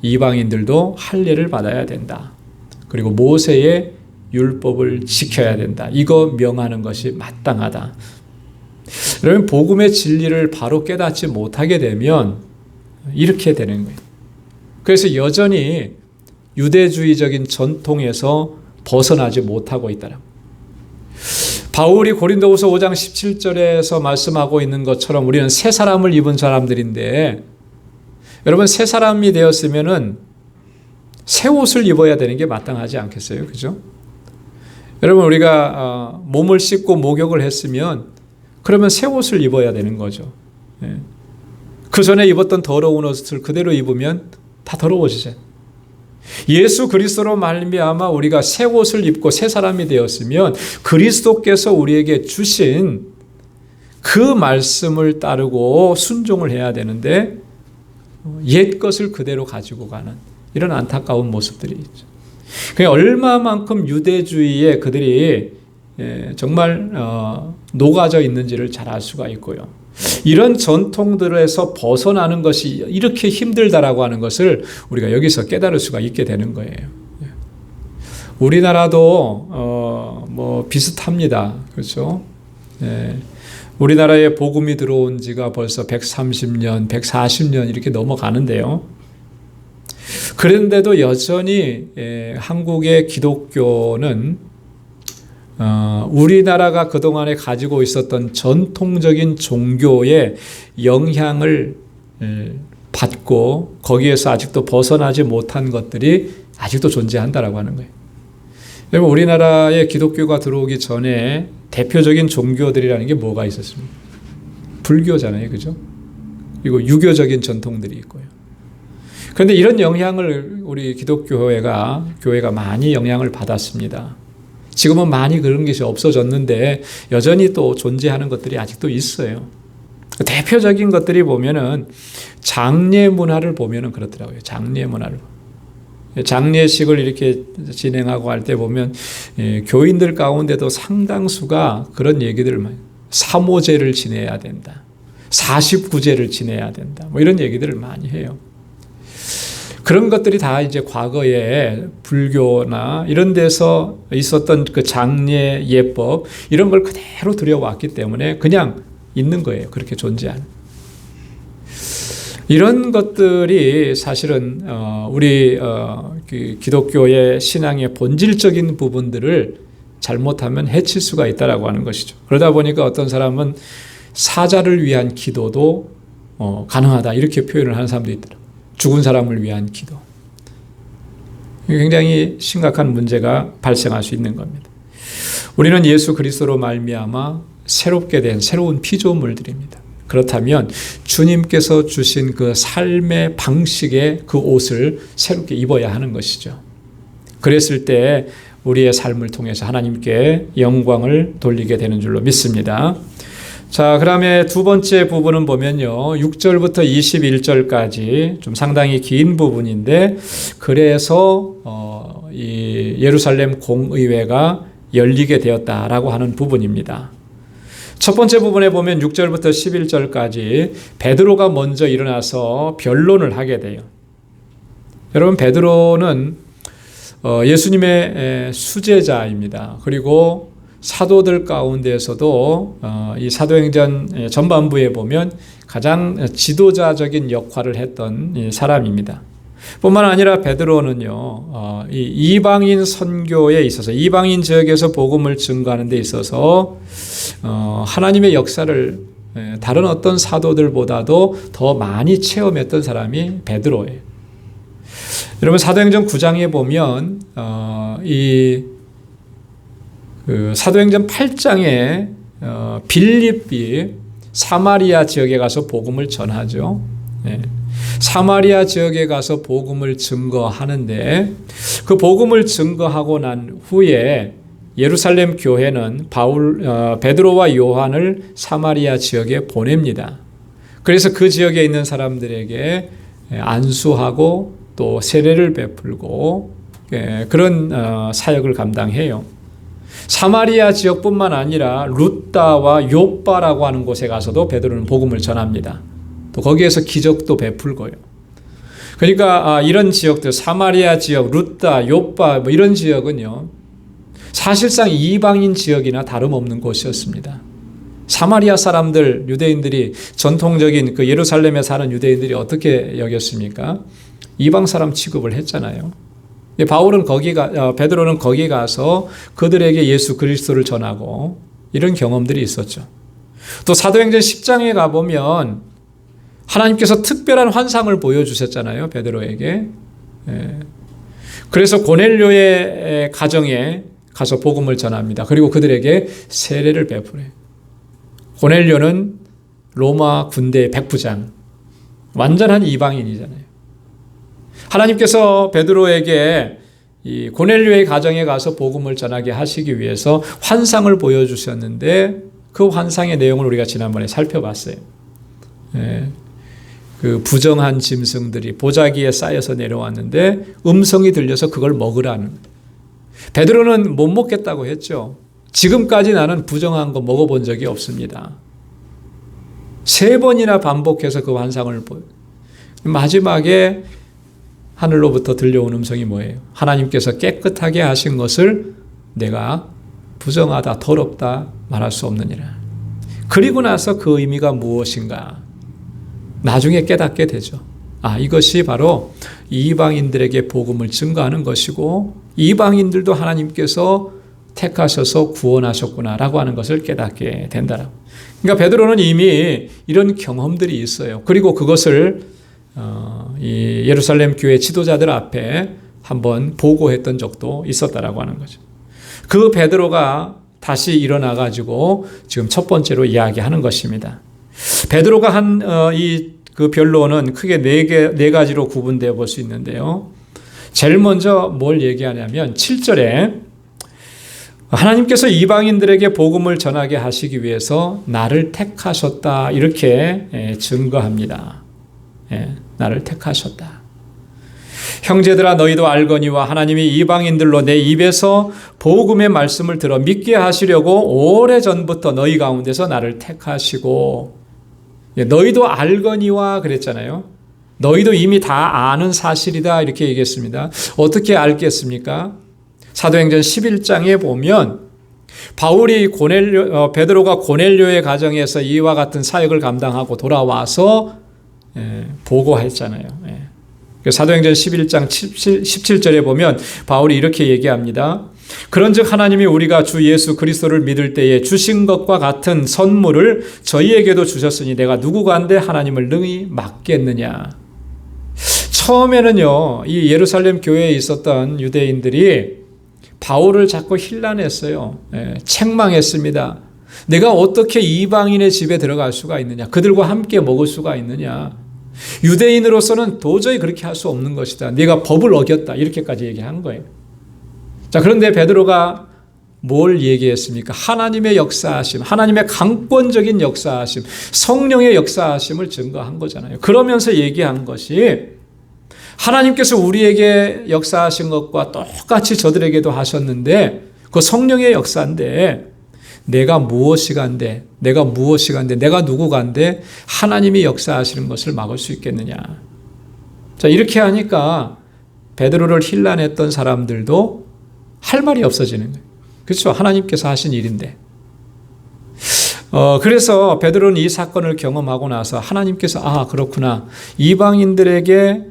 이방인들도 할례를 받아야 된다. 그리고 모세의 율법을 지켜야 된다. 이거 명하는 것이 마땅하다. 여러분, 복음의 진리를 바로 깨닫지 못하게 되면 이렇게 되는 거예요. 그래서 여전히 유대주의적인 전통에서 벗어나지 못하고 있다는 거예요. 바울이 고린도후서 5장 17절에서 말씀하고 있는 것처럼 우리는 새 사람을 입은 사람들인데, 여러분, 새 사람이 되었으면은 새 옷을 입어야 되는 게 마땅하지 않겠어요? 그죠? 여러분, 우리가 몸을 씻고 목욕을 했으면 그러면 새 옷을 입어야 되는 거죠. 그 전에 입었던 더러운 옷을 그대로 입으면 다 더러워지잖아요. 예수 그리스도로 말미암아 우리가 새 옷을 입고 새 사람이 되었으면 그리스도께서 우리에게 주신 그 말씀을 따르고 순종을 해야 되는데 옛 것을 그대로 가지고 가는 이런 안타까운 모습들이 있죠. 그게 얼마만큼 유대주의에 그들이 정말 녹아져 있는지를 잘 알 수가 있고요. 이런 전통들에서 벗어나는 것이 이렇게 힘들다라고 하는 것을 우리가 여기서 깨달을 수가 있게 되는 거예요. 우리나라도 뭐 비슷합니다. 그렇죠? 우리나라에 복음이 들어온 지가 벌써 130년, 140년 이렇게 넘어가는데요. 그런데도 여전히 한국의 기독교는 우리나라가 그동안에 가지고 있었던 전통적인 종교의 영향을 받고 거기에서 아직도 벗어나지 못한 것들이 아직도 존재한다라고 하는 거예요. 여러분, 우리나라에 기독교가 들어오기 전에 대표적인 종교들이라는 게 뭐가 있었습니까? 불교잖아요. 그죠? 그리고 유교적인 전통들이 있고요. 그런데 이런 영향을 우리 기독교회가 많이 영향을 받았습니다. 지금은 많이 그런 것이 없어졌는데 여전히 또 존재하는 것들이 아직도 있어요. 대표적인 것들이 보면은 장례 문화를 보면은 그렇더라고요. 장례 문화를. 장례식을 이렇게 진행하고 할 때 보면 교인들 가운데도 상당수가 그런 얘기들을 많이, 사모제를 지내야 된다. 49제를 지내야 된다. 뭐 이런 얘기들을 많이 해요. 그런 것들이 다 이제 과거에 불교나 이런 데서 있었던 그 장례 예법 이런 걸 그대로 들여왔기 때문에 그냥 있는 거예요. 그렇게 존재하는. 이런 것들이 사실은 우리 기독교의 신앙의 본질적인 부분들을 잘못하면 해칠 수가 있다라고 하는 것이죠. 그러다 보니까 어떤 사람은 사자를 위한 기도도 가능하다 이렇게 표현을 하는 사람도 있더라고요. 죽은 사람을 위한 기도. 굉장히 심각한 문제가 발생할 수 있는 겁니다. 우리는 예수 그리스도로 말미암아 새롭게 된 새로운 피조물들입니다. 그렇다면 주님께서 주신 그 삶의 방식의 그 옷을 새롭게 입어야 하는 것이죠. 그랬을 때 우리의 삶을 통해서 하나님께 영광을 돌리게 되는 줄로 믿습니다. 자, 그다음에 두 번째 부분은 보면요. 6절부터 21절까지 좀 상당히 긴 부분인데 그래서 이 예루살렘 공의회가 열리게 되었다라고 하는 부분입니다. 첫 번째 부분에 보면 6절부터 11절까지 베드로가 먼저 일어나서 변론을 하게 돼요. 여러분, 베드로는 예수님의 수제자입니다. 그리고 사도들 가운데에서도 이 사도행전 전반부에 보면 가장 지도자적인 역할을 했던 사람입니다. 뿐만 아니라 베드로는요, 이 이방인 선교에 있어서 이방인 지역에서 복음을 증거하는 데 있어서 하나님의 역사를 다른 어떤 사도들보다도 더 많이 체험했던 사람이 베드로예요. 여러분, 사도행전 9장에 보면 사도행전 8장에 빌립이 사마리아 지역에 가서 복음을 전하죠. 사마리아 지역에 가서 복음을 증거하는데 그 복음을 증거하고 난 후에 예루살렘 교회는 베드로와 요한을 사마리아 지역에 보냅니다. 그래서 그 지역에 있는 사람들에게 안수하고 또 세례를 베풀고 그런 사역을 감당해요. 사마리아 지역뿐만 아니라 룻다와 요빠라고 하는 곳에 가서도 베드로는 복음을 전합니다. 또 거기에서 기적도 베풀고요. 그러니까 이런 지역들, 사마리아 지역, 룻다, 요빠 이런 지역은요, 사실상 이방인 지역이나 다름없는 곳이었습니다. 사마리아 사람들, 유대인들이 전통적인 그 예루살렘에 사는 유대인들이 어떻게 여겼습니까? 이방 사람 취급을 했잖아요. 베드로는 거기 가서 그들에게 예수 그리스도를 전하고 이런 경험들이 있었죠. 또 사도행전 10장에 가보면 하나님께서 특별한 환상을 보여주셨잖아요, 베드로에게. 그래서 고넬료의 가정에 가서 복음을 전합니다. 그리고 그들에게 세례를 베풀어요. 고넬료는 로마 군대의 백부장, 완전한 이방인이잖아요. 하나님께서 베드로에게 이 고넬료의 가정에 가서 복음을 전하게 하시기 위해서 환상을 보여주셨는데 그 환상의 내용을 우리가 지난번에 살펴봤어요. 그 부정한 짐승들이 보자기에 쌓여서 내려왔는데 음성이 들려서 그걸 먹으라는. 베드로는 못 먹겠다고 했죠. 지금까지 나는 부정한 거 먹어본 적이 없습니다. 3번이나 반복해서 그 환상을 보여. 마지막에 하늘로부터 들려온 음성이 뭐예요? 하나님께서 깨끗하게 하신 것을 내가 부정하다, 더럽다 말할 수 없느니라. 그리고 나서 그 의미가 무엇인가? 나중에 깨닫게 되죠. 이것이 바로 이방인들에게 복음을 증거하는 것이고 이방인들도 하나님께서 택하셔서 구원하셨구나라고 하는 것을 깨닫게 된다라고. 그러니까 베드로는 이미 이런 경험들이 있어요. 그리고 그것을 이 예루살렘 교회 지도자들 앞에 한번 보고했던 적도 있었다라고 하는 거죠. 그 베드로가 다시 일어나 가지고 지금 첫 번째로 이야기하는 것입니다. 베드로가 한 그 변론은 크게 네 가지로 구분되어 볼 수 있는데요. 제일 먼저 뭘 얘기하냐면 7절에 하나님께서 이방인들에게 복음을 전하게 하시기 위해서 나를 택하셨다 이렇게 증거합니다. 나를 택하셨다. 형제들아 너희도 알거니와 하나님이 이방인들로 내 입에서 복음의 말씀을 들어 믿게 하시려고 오래전부터 너희 가운데서 나를 택하시고 너희도 알거니와 그랬잖아요. 너희도 이미 다 아는 사실이다 이렇게 얘기했습니다. 어떻게 알겠습니까? 사도행전 11장에 보면 베드로가 고넬료의 가정에서 이와 같은 사역을 감당하고 돌아와서 보고했잖아요. 사도행전 11장 17절에 보면 바울이 이렇게 얘기합니다. 그런즉 하나님이 우리가 주 예수 그리스도를 믿을 때에 주신 것과 같은 선물을 저희에게도 주셨으니 내가 누구간데 하나님을 능히 막겠느냐. 처음에는요, 이 예루살렘 교회에 있었던 유대인들이 바울을 자꾸 힐난했어요. 책망했습니다. 내가 어떻게 이방인의 집에 들어갈 수가 있느냐. 그들과 함께 먹을 수가 있느냐. 유대인으로서는 도저히 그렇게 할 수 없는 것이다. 네가 법을 어겼다. 이렇게까지 얘기한 거예요. 자, 그런데 베드로가 뭘 얘기했습니까? 하나님의 역사하심, 하나님의 강권적인 역사하심, 성령의 역사하심을 증거한 거잖아요. 그러면서 얘기한 것이 하나님께서 우리에게 역사하신 것과 똑같이 저들에게도 하셨는데 그 성령의 역사인데 내가 무엇이간데 내가 누구간데 하나님이 역사하시는 것을 막을 수 있겠느냐. 자, 이렇게 하니까 베드로를 힐난했던 사람들도 할 말이 없어지는 거예요. 그렇죠? 하나님께서 하신 일인데. 그래서 베드로는 이 사건을 경험하고 나서 하나님께서 그렇구나. 이방인들에게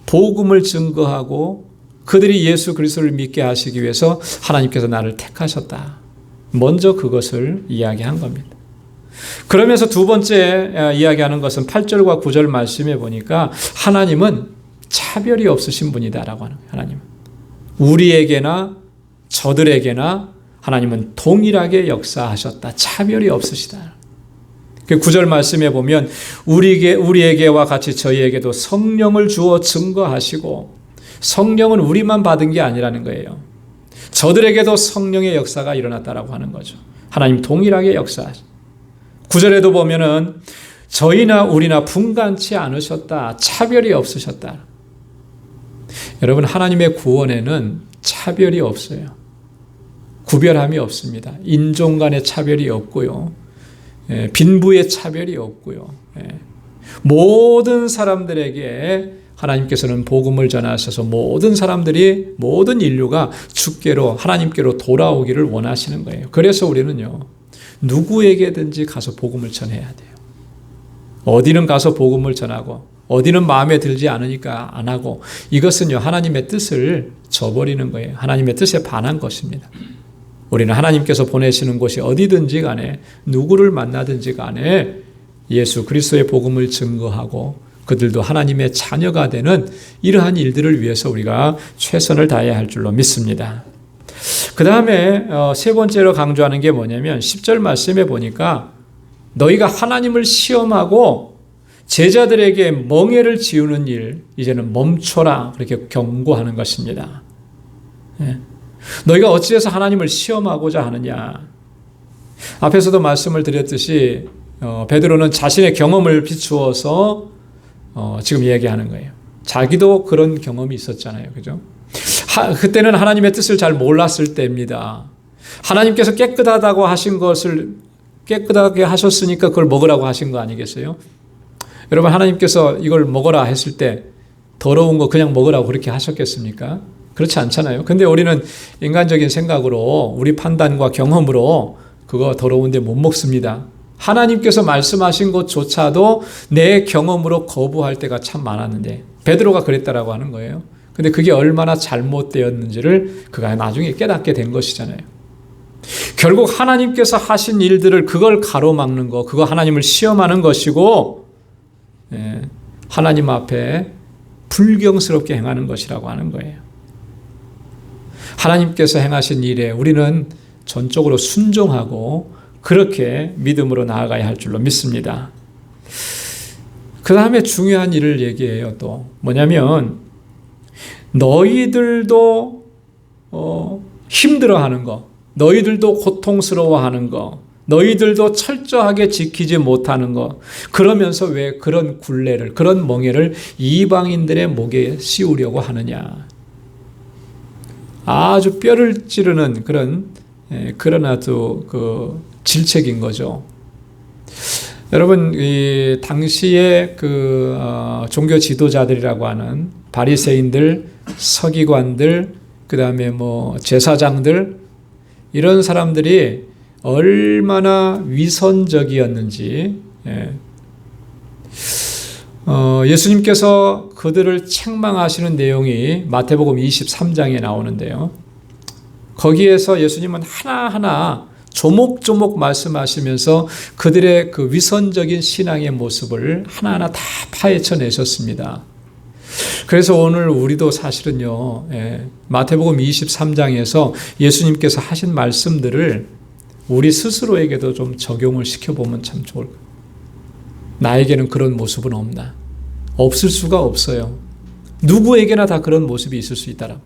복음을 증거하고 그들이 예수 그리스도를 믿게 하시기 위해서 하나님께서 나를 택하셨다. 먼저 그것을 이야기한 겁니다. 그러면서 두 번째 이야기하는 것은 8절과 9절 말씀해 보니까 하나님은 차별이 없으신 분이다라고 하는 거예요. 하나님은. 우리에게나 저들에게나 하나님은 동일하게 역사하셨다. 차별이 없으시다. 그 9절 말씀에 보면 우리에게와 같이 저희에게도 성령을 주어 증거하시고, 성령은 우리만 받은 게 아니라는 거예요. 저들에게도 성령의 역사가 일어났다라고 하는 거죠. 하나님 동일하게 역사하시. 9절에도 보면은 저희나 우리나 분간치 않으셨다. 차별이 없으셨다. 여러분, 하나님의 구원에는 차별이 없어요. 구별함이 없습니다. 인종 간의 차별이 없고요. 빈부의 차별이 없고요. 모든 사람들에게 하나님께서는 복음을 전하셔서 모든 사람들이, 모든 인류가 주께로, 하나님께로 돌아오기를 원하시는 거예요. 그래서 우리는요, 누구에게든지 가서 복음을 전해야 돼요. 어디는 가서 복음을 전하고, 어디는 마음에 들지 않으니까 안 하고, 이것은요, 하나님의 뜻을 저버리는 거예요. 하나님의 뜻에 반한 것입니다. 우리는 하나님께서 보내시는 곳이 어디든지 간에, 누구를 만나든지 간에 예수 그리스도의 복음을 증거하고 그들도 하나님의 자녀가 되는 이러한 일들을 위해서 우리가 최선을 다해야 할 줄로 믿습니다. 그 다음에 세 번째로 강조하는 게 뭐냐면 10절 말씀에 보니까 너희가 하나님을 시험하고 제자들에게 멍에를 지우는 일 이제는 멈춰라, 그렇게 경고하는 것입니다. 너희가 어찌해서 하나님을 시험하고자 하느냐. 앞에서도 말씀을 드렸듯이 베드로는 자신의 경험을 비추어서 지금 얘기하는 거예요. 자기도 그런 경험이 있었잖아요. 그죠? 그때는 하나님의 뜻을 잘 몰랐을 때입니다. 하나님께서 깨끗하다고 하신 것을 깨끗하게 하셨으니까 그걸 먹으라고 하신 거 아니겠어요? 여러분, 하나님께서 이걸 먹어라 했을 때 더러운 거 그냥 먹으라고 그렇게 하셨겠습니까? 그렇지 않잖아요. 근데 우리는 인간적인 생각으로, 우리 판단과 경험으로 그거 더러운데 못 먹습니다. 하나님께서 말씀하신 것조차도 내 경험으로 거부할 때가 참 많았는데 베드로가 그랬다라고 하는 거예요. 근데 그게 얼마나 잘못되었는지를 그가 나중에 깨닫게 된 것이잖아요. 결국 하나님께서 하신 일들을, 그걸 가로막는 거, 그거 하나님을 시험하는 것이고, 하나님 앞에 불경스럽게 행하는 것이라고 하는 거예요. 하나님께서 행하신 일에 우리는 전적으로 순종하고 그렇게 믿음으로 나아가야 할 줄로 믿습니다. 그 다음에 중요한 일을 얘기해요. 또 뭐냐면 너희들도 힘들어하는 거, 너희들도 고통스러워하는 거, 너희들도 철저하게 지키지 못하는 거, 그러면서 왜 그런 굴레를, 그런 멍에를 이방인들의 목에 씌우려고 하느냐. 아주 뼈를 찌르는 그러나 또 질책인 거죠. 여러분, 이 당시에 종교 지도자들이라고 하는 바리새인들, 서기관들, 그 다음에 제사장들, 이런 사람들이 얼마나 위선적이었는지, 예수님께서 그들을 책망하시는 내용이 마태복음 23장에 나오는데요. 거기에서 예수님은 하나하나 조목조목 말씀하시면서 그들의 그 위선적인 신앙의 모습을 하나하나 다 파헤쳐내셨습니다. 그래서 오늘 우리도 사실은요, 마태복음 23장에서 예수님께서 하신 말씀들을 우리 스스로에게도 좀 적용을 시켜보면 참 좋을 거예요. 나에게는 그런 모습은 없나? 없을 수가 없어요. 누구에게나 다 그런 모습이 있을 수 있다라.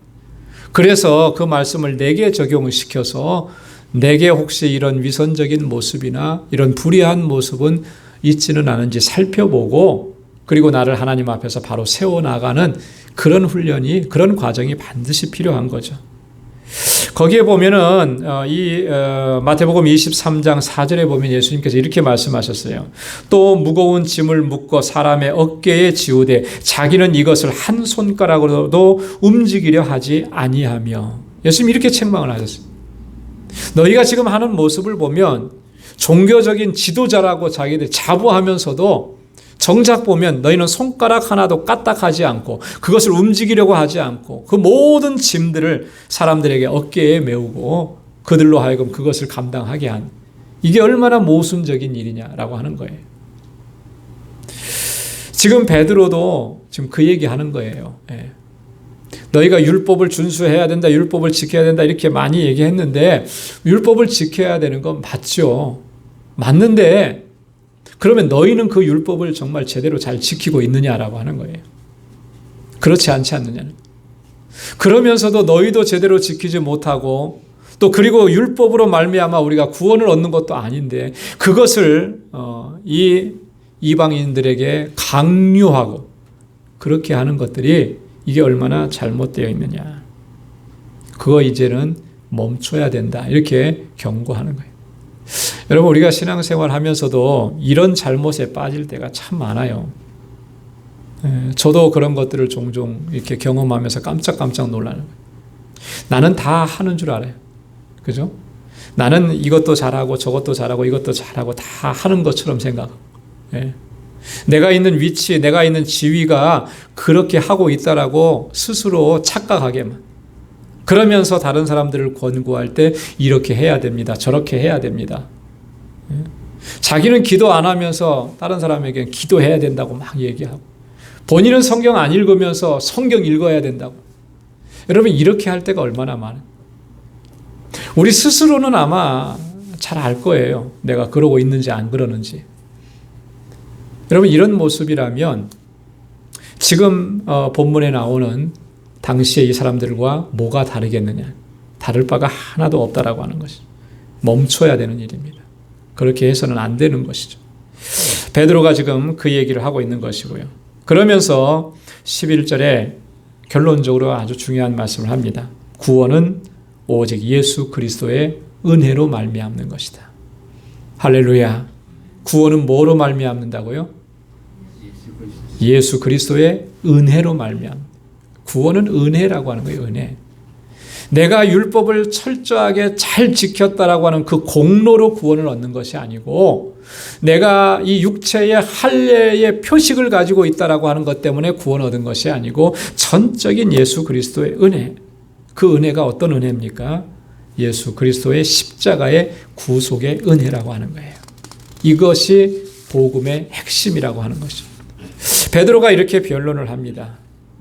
그래서 그 말씀을 내게 적용을 시켜서 내게 혹시 이런 위선적인 모습이나 이런 불의한 모습은 있지는 않은지 살펴보고, 그리고 나를 하나님 앞에서 바로 세워나가는 그런 훈련이, 그런 과정이 반드시 필요한 거죠. 거기에 보면은 마태복음 23장 4절에 보면 예수님께서 이렇게 말씀하셨어요. 또 무거운 짐을 묶어 사람의 어깨에 지우되 자기는 이것을 한 손가락으로도 움직이려 하지 아니하며. 예수님 이렇게 책망을 하셨습니다. 너희가 지금 하는 모습을 보면 종교적인 지도자라고 자기들 자부하면서도 정작 보면 너희는 손가락 하나도 까딱하지 않고 그것을 움직이려고 하지 않고 그 모든 짐들을 사람들에게 어깨에 메우고 그들로 하여금 그것을 감당하게 한, 이게 얼마나 모순적인 일이냐라고 하는 거예요. 지금 베드로도 지금 그 얘기하는 거예요. 너희가 율법을 준수해야 된다, 율법을 지켜야 된다 이렇게 많이 얘기했는데 율법을 지켜야 되는 건 맞죠. 맞는데 그러면 너희는 그 율법을 정말 제대로 잘 지키고 있느냐라고 하는 거예요. 그렇지 않지 않느냐는. 그러면서도 너희도 제대로 지키지 못하고 또 그리고 율법으로 말미암아 우리가 구원을 얻는 것도 아닌데 그것을 이 이방인들에게 강요하고 그렇게 하는 것들이 이게 얼마나 잘못되어 있느냐. 그거 이제는 멈춰야 된다. 이렇게 경고하는 거예요. 여러분 우리가 신앙생활 하면서도 이런 잘못에 빠질 때가 참 많아요. 저도 그런 것들을 종종 이렇게 경험하면서 깜짝깜짝 놀라는 거예요. 나는 다 하는 줄 알아요. 그죠? 나는 이것도 잘하고 저것도 잘하고 이것도 잘하고 다 하는 것처럼 생각하고. 내가 있는 위치, 내가 있는 지위가 그렇게 하고 있다라고 스스로 착각하게만. 그러면서 다른 사람들을 권고할 때 이렇게 해야 됩니다. 저렇게 해야 됩니다. 자기는 기도 안 하면서 다른 사람에게 기도해야 된다고 막 얘기하고 본인은 성경 안 읽으면서 성경 읽어야 된다고. 여러분 이렇게 할 때가 얼마나 많아요. 우리 스스로는 아마 잘 알 거예요. 내가 그러고 있는지 안 그러는지. 여러분 이런 모습이라면 지금 본문에 나오는 당시에 이 사람들과 뭐가 다르겠느냐. 다를 바가 하나도 없다라고 하는 것이죠. 멈춰야 되는 일입니다. 그렇게 해서는 안 되는 것이죠. 베드로가 지금 그 얘기를 하고 있는 것이고요. 그러면서 11절에 결론적으로 아주 중요한 말씀을 합니다. 구원은 오직 예수 그리스도의 은혜로 말미암는 것이다. 할렐루야. 구원은 뭐로 말미암는다고요? 예수 그리스도의 은혜로 말미암는. 구원은 은혜라고 하는 거예요. 은혜. 내가 율법을 철저하게 잘 지켰다라고 하는 그 공로로 구원을 얻는 것이 아니고 내가 이 육체의 할례의 표식을 가지고 있다라고 하는 것 때문에 구원 얻은 것이 아니고 전적인 예수 그리스도의 은혜. 그 은혜가 어떤 은혜입니까? 예수 그리스도의 십자가의 구속의 은혜라고 하는 거예요. 이것이 복음의 핵심이라고 하는 것이죠. 베드로가 이렇게 변론을 합니다.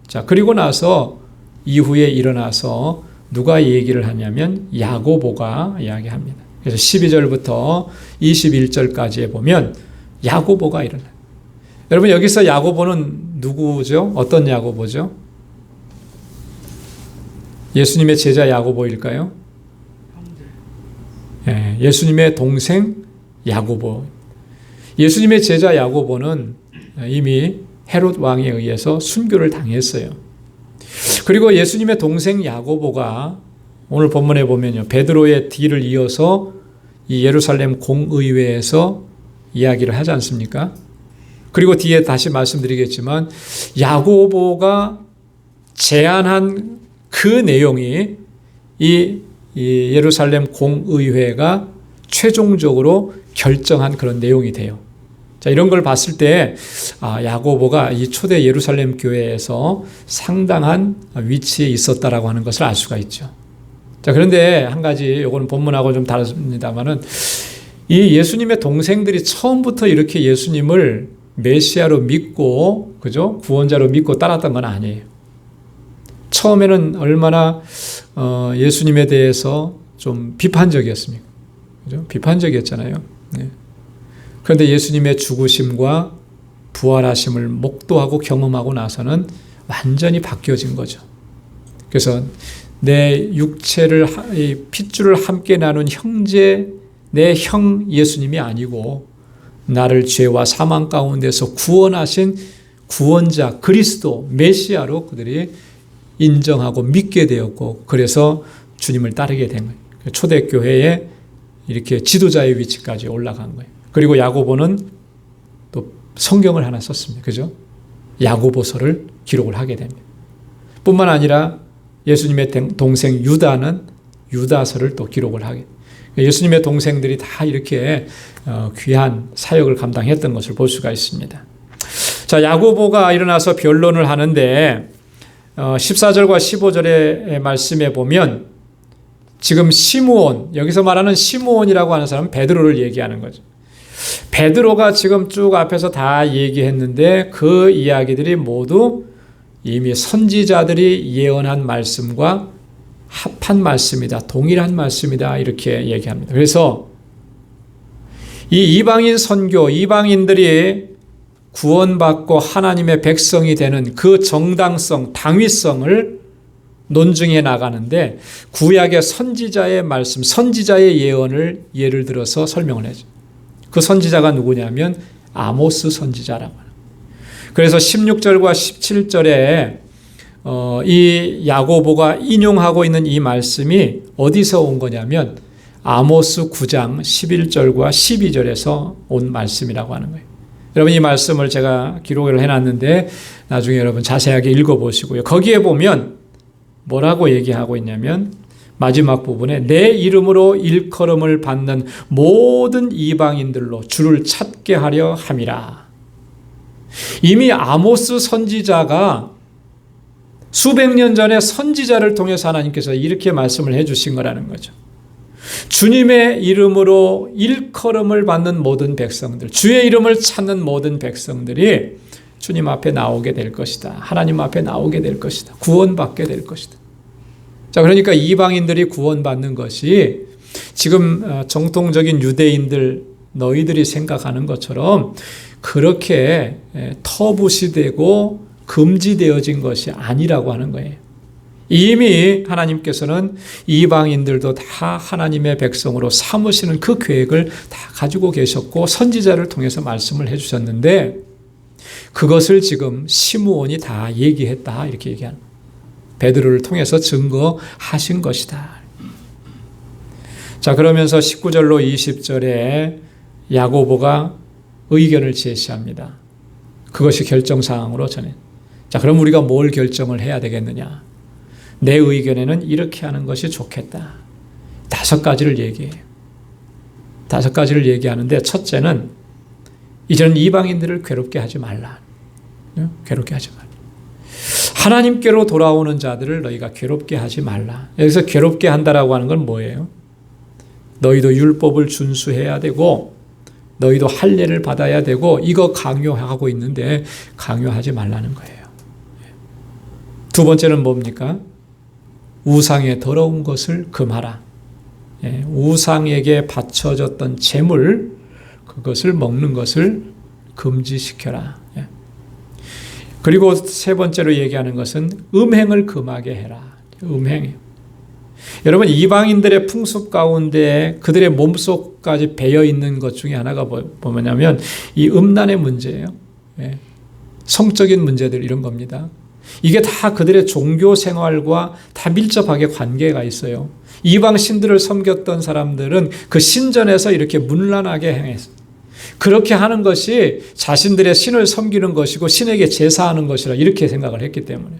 자, 그리고 나서 이후에 일어나서 누가 얘기를 하냐면 야고보가 이야기합니다. 그래서 12절부터 21절까지에 보면 야고보가 일어나요. 여러분 여기서 야고보는 누구죠? 어떤 야고보죠? 예수님의 제자 야고보일까요? 예, 예수님의 동생 야고보. 예수님의 제자 야고보는 이미 헤롯 왕에 의해서 순교를 당했어요. 그리고 예수님의 동생 야고보가 오늘 본문에 보면요. 베드로의 뒤를 이어서 이 예루살렘 공의회에서 이야기를 하지 않습니까? 그리고 뒤에 다시 말씀드리겠지만 야고보가 제안한 그 내용이 이 예루살렘 공의회가 최종적으로 결정한 그런 내용이 돼요. 자, 이런 걸 봤을 때 야고보가 이 초대 예루살렘 교회에서 상당한 위치에 있었다라고 하는 것을 알 수가 있죠. 자, 그런데 한 가지 이거는 본문하고 좀 다릅니다만은 이 예수님의 동생들이 처음부터 이렇게 예수님을 메시아로 믿고 그죠? 구원자로 믿고 따랐던 건 아니에요. 처음에는 얼마나 예수님에 대해서 좀 비판적이었습니까? 그죠? 비판적이었잖아요. 네. 그런데 예수님의 죽으심과 부활하심을 목도하고 경험하고 나서는 완전히 바뀌어진 거죠. 그래서 내 육체를 핏줄을 함께 나눈 형제, 내 형 예수님이 아니고 나를 죄와 사망 가운데서 구원하신 구원자 그리스도 메시아로 그들이 인정하고 믿게 되었고 그래서 주님을 따르게 된 거예요. 초대교회에 이렇게 지도자의 위치까지 올라간 거예요. 그리고 야고보는 또 성경을 하나 썼습니다. 그죠? 야고보서를 기록을 하게 됩니다. 뿐만 아니라 예수님의 동생 유다는 유다서를 또 기록을 하게. 예수님의 동생들이 다 이렇게 귀한 사역을 감당했던 것을 볼 수가 있습니다. 자, 야고보가 일어나서 변론을 하는데 14절과 15절의 말씀에 보면 지금 시므온, 여기서 말하는 시므온이라고 하는 사람은 베드로를 얘기하는 거죠. 베드로가 지금 쭉 앞에서 다 얘기했는데 그 이야기들이 모두 이미 선지자들이 예언한 말씀과 합한 말씀이다. 동일한 말씀이다. 이렇게 얘기합니다. 그래서 이 이방인 선교, 이방인들이 구원받고 하나님의 백성이 되는 그 정당성, 당위성을 논증해 나가는데 구약의 선지자의 말씀, 선지자의 예언을 예를 들어서 설명을 해줘. 그 선지자가 누구냐면 아모스 선지자라고 하는. 그래서 16절과 17절에 이 야고보가 인용하고 있는 이 말씀이 어디서 온 거냐면 아모스 9장 11절과 12절에서 온 말씀이라고 하는 거예요. 여러분 이 말씀을 제가 기록을 해놨는데 나중에 여러분 자세하게 읽어보시고요. 거기에 보면 뭐라고 얘기하고 있냐면 마지막 부분에 내 이름으로 일컬음을 받는 모든 이방인들로 주를 찾게 하려 함이라. 이미 아모스 선지자가 수백 년 전에 선지자를 통해서 하나님께서 이렇게 말씀을 해주신 거라는 거죠. 주님의 이름으로 일컬음을 받는 모든 백성들, 주의 이름을 찾는 모든 백성들이 주님 앞에 나오게 될 것이다. 하나님 앞에 나오게 될 것이다. 구원받게 될 것이다. 자, 그러니까 이방인들이 구원받는 것이 지금 정통적인 유대인들 너희들이 생각하는 것처럼 그렇게 터부시되고 금지되어진 것이 아니라고 하는 거예요. 이미 하나님께서는 이방인들도 다 하나님의 백성으로 삼으시는 그 계획을 다 가지고 계셨고 선지자를 통해서 말씀을 해주셨는데 그것을 지금 시므온이 다 얘기했다 이렇게 얘기하는 거예요. 베드로를 통해서 증거하신 것이다. 자, 그러면서 19절로 20절에 야고보가 의견을 제시합니다. 그것이 결정사항으로 전해. 자, 그럼 우리가 뭘 결정을 해야 되겠느냐? 내 의견에는 이렇게 하는 것이 좋겠다. 5가지를 얘기해요. 5가지를 얘기하는데 첫째는 이제는 이방인들을 괴롭게 하지 말라. 괴롭게 하지 말라. 하나님께로 돌아오는 자들을 너희가 괴롭게 하지 말라. 여기서 괴롭게 한다라고 하는 건 뭐예요? 너희도 율법을 준수해야 되고 너희도 할례를 받아야 되고 이거 강요하고 있는데 강요하지 말라는 거예요. 두 번째는 뭡니까? 우상의 더러운 것을 금하라. 우상에게 바쳐졌던 제물 그것을 먹는 것을 금지시켜라. 그리고 세 번째로 얘기하는 것은 음행을 금하게 해라. 음행. 여러분 이방인들의 풍습 가운데 그들의 몸속까지 배어 있는 것 중에 하나가 뭐냐면 이 음란의 문제예요. 성적인 문제들 이런 겁니다. 이게 다 그들의 종교 생활과 다 밀접하게 관계가 있어요. 이방 신들을 섬겼던 사람들은 그 신전에서 이렇게 문란하게 행했어요. 그렇게 하는 것이 자신들의 신을 섬기는 것이고 신에게 제사하는 것이라 이렇게 생각을 했기 때문에.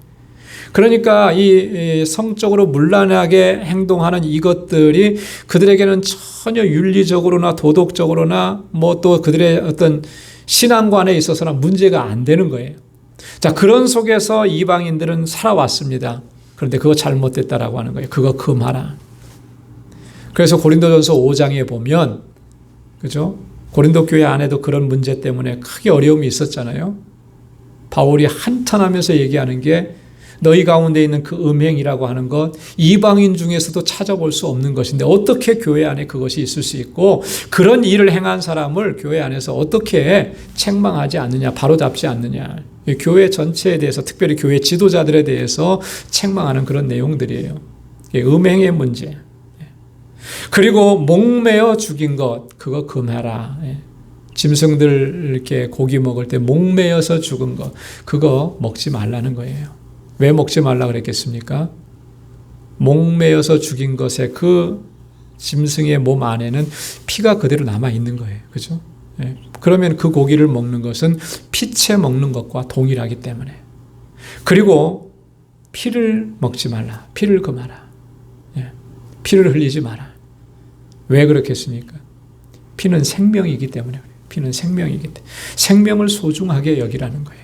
그러니까 이 성적으로 문란하게 행동하는 이것들이 그들에게는 전혀 윤리적으로나 도덕적으로나 뭐 또 그들의 어떤 신앙관에 있어서나 문제가 안 되는 거예요. 자, 그런 속에서 이방인들은 살아왔습니다. 그런데 그거 잘못됐다라고 하는 거예요. 그거 금하라. 그래서 고린도전서 5장에 보면, 그죠? 고린도 교회 안에도 그런 문제 때문에 크게 어려움이 있었잖아요. 바울이 한탄하면서 얘기하는 게 너희 가운데 있는 그 음행이라고 하는 것 이방인 중에서도 찾아볼 수 없는 것인데 어떻게 교회 안에 그것이 있을 수 있고 그런 일을 행한 사람을 교회 안에서 어떻게 책망하지 않느냐, 바로잡지 않느냐. 교회 전체에 대해서 특별히 교회 지도자들에 대해서 책망하는 그런 내용들이에요. 음행의 문제. 그리고 목매어 죽인 것 그거 금하라. 짐승들 이렇게 고기 먹을 때 목매어서 죽은 것 그거 먹지 말라는 거예요. 왜 먹지 말라 그랬겠습니까? 목매어서 죽인 것에 그 짐승의 몸 안에는 피가 그대로 남아 있는 거예요. 그죠? 그러면 그 고기를 먹는 것은 피채 먹는 것과 동일하기 때문에. 그리고 피를 먹지 말라. 피를 금하라. 피를 흘리지 마라. 왜 그렇겠습니까? 피는 생명이기 때문에 그래요. 피는 생명이기 때문에. 생명을 소중하게 여기라는 거예요.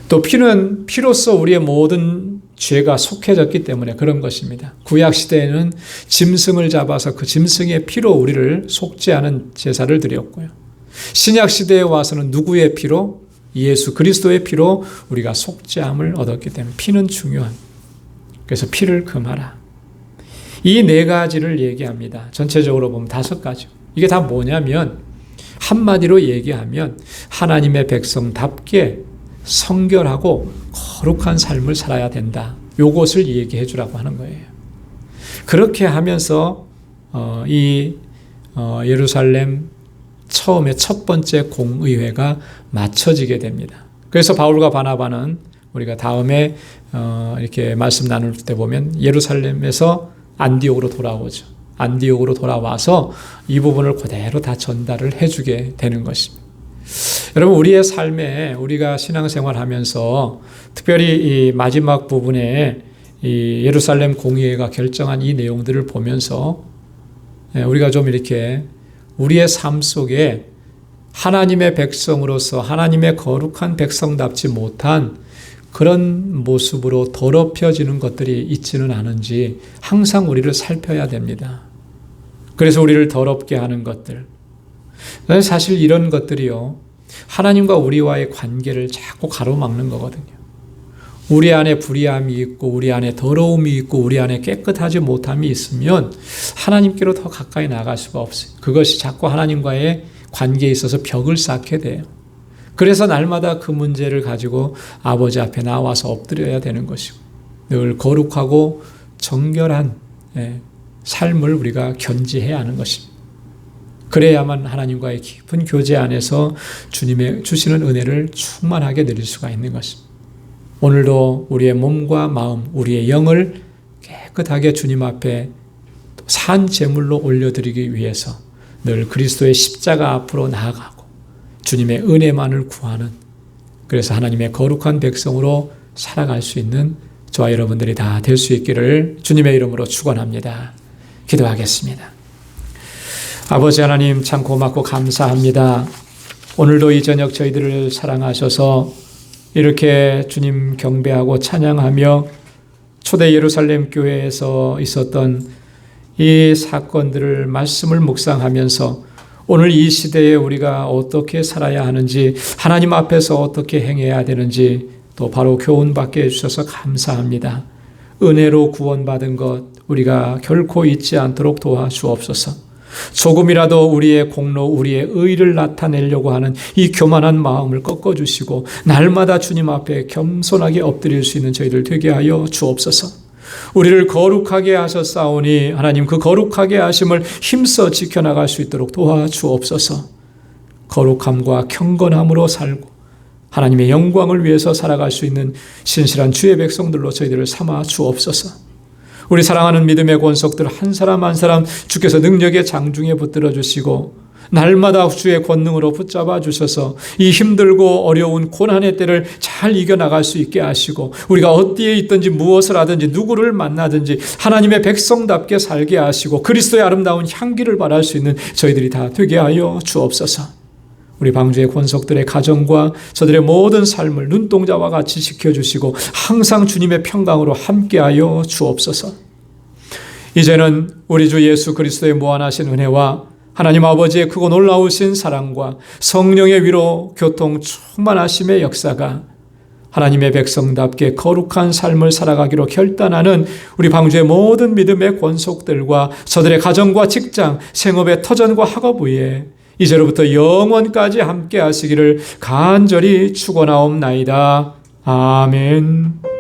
또 피는 피로써 우리의 모든 죄가 속해졌기 때문에 그런 것입니다. 구약시대에는 짐승을 잡아서 그 짐승의 피로 우리를 속죄하는 제사를 드렸고요. 신약시대에 와서는 누구의 피로? 예수 그리스도의 피로 우리가 속죄함을 얻었기 때문에 피는 중요한. 그래서 피를 금하라. 이 4가지를 얘기합니다. 전체적으로 보면 5가지. 이게 다 뭐냐면 한마디로 얘기하면 하나님의 백성답게 성결하고 거룩한 삶을 살아야 된다. 요것을 얘기해 주라고 하는 거예요. 그렇게 하면서 예루살렘 처음에 첫 번째 공의회가 마쳐지게 됩니다. 그래서 바울과 바나바는 우리가 다음에 이렇게 말씀 나눌 때 보면 예루살렘에서 안디옥으로 돌아오죠. 안디옥으로 돌아와서 이 부분을 그대로 다 전달을 해주게 되는 것입니다. 여러분, 우리의 삶에 우리가 신앙생활하면서 특별히 이 마지막 부분에 이 예루살렘 공의회가 결정한 이 내용들을 보면서 우리가 좀 이렇게 우리의 삶 속에 하나님의 백성으로서 하나님의 거룩한 백성답지 못한 그런 모습으로 더럽혀지는 것들이 있지는 않은지 항상 우리를 살펴야 됩니다. 그래서 우리를 더럽게 하는 것들. 사실 이런 것들이요, 하나님과 우리와의 관계를 자꾸 가로막는 거거든요. 우리 안에 불의함이 있고 우리 안에 더러움이 있고 우리 안에 깨끗하지 못함이 있으면 하나님께로 더 가까이 나갈 수가 없어요. 그것이 자꾸 하나님과의 관계에 있어서 벽을 쌓게 돼요. 그래서 날마다 그 문제를 가지고 아버지 앞에 나와서 엎드려야 되는 것이고 늘 거룩하고 정결한 삶을 우리가 견지해야 하는 것입니다. 그래야만 하나님과의 깊은 교제 안에서 주님의 주시는 은혜를 충만하게 누릴 수가 있는 것입니다. 오늘도 우리의 몸과 마음, 우리의 영을 깨끗하게 주님 앞에 산 제물로 올려드리기 위해서 늘 그리스도의 십자가 앞으로 나아가고 주님의 은혜만을 구하는, 그래서 하나님의 거룩한 백성으로 살아갈 수 있는 저와 여러분들이 다 될 수 있기를 주님의 이름으로 축원합니다. 기도하겠습니다. 아버지 하나님, 참 고맙고 감사합니다. 오늘도 이 저녁 저희들을 사랑하셔서 이렇게 주님 경배하고 찬양하며 초대 예루살렘 교회에서 있었던 이 사건들을 말씀을 묵상하면서 오늘 이 시대에 우리가 어떻게 살아야 하는지, 하나님 앞에서 어떻게 행해야 되는지 또 바로 교훈받게 해주셔서 감사합니다. 은혜로 구원받은 것 우리가 결코 잊지 않도록 도와주옵소서. 조금이라도 우리의 공로, 우리의 의를 나타내려고 하는 이 교만한 마음을 꺾어주시고 날마다 주님 앞에 겸손하게 엎드릴 수 있는 저희들 되게 하여 주옵소서. 우리를 거룩하게 하셨사오니 하나님 그 거룩하게 하심을 힘써 지켜나갈 수 있도록 도와주옵소서. 거룩함과 경건함으로 살고 하나님의 영광을 위해서 살아갈 수 있는 신실한 주의 백성들로 저희들을 삼아 주옵소서. 우리 사랑하는 믿음의 권속들 한 사람 한 사람 주께서 능력의 장중에 붙들어 주시고 날마다 주의 권능으로 붙잡아 주셔서 이 힘들고 어려운 고난의 때를 잘 이겨나갈 수 있게 하시고 우리가 어디에 있든지 무엇을 하든지 누구를 만나든지 하나님의 백성답게 살게 하시고 그리스도의 아름다운 향기를 발할 수 있는 저희들이 다 되게 하여 주옵소서. 우리 방주의 권속들의 가정과 저들의 모든 삶을 눈동자와 같이 지켜주시고 항상 주님의 평강으로 함께하여 주옵소서. 이제는 우리 주 예수 그리스도의 무한하신 은혜와 하나님 아버지의 크고 놀라우신 사랑과 성령의 위로 교통 충만하심의 역사가 하나님의 백성답게 거룩한 삶을 살아가기로 결단하는 우리 방주의 모든 믿음의 권속들과 저들의 가정과 직장, 생업의 터전과 학업 위에 이제로부터 영원까지 함께 하시기를 간절히 축원하옵나이다. 아멘.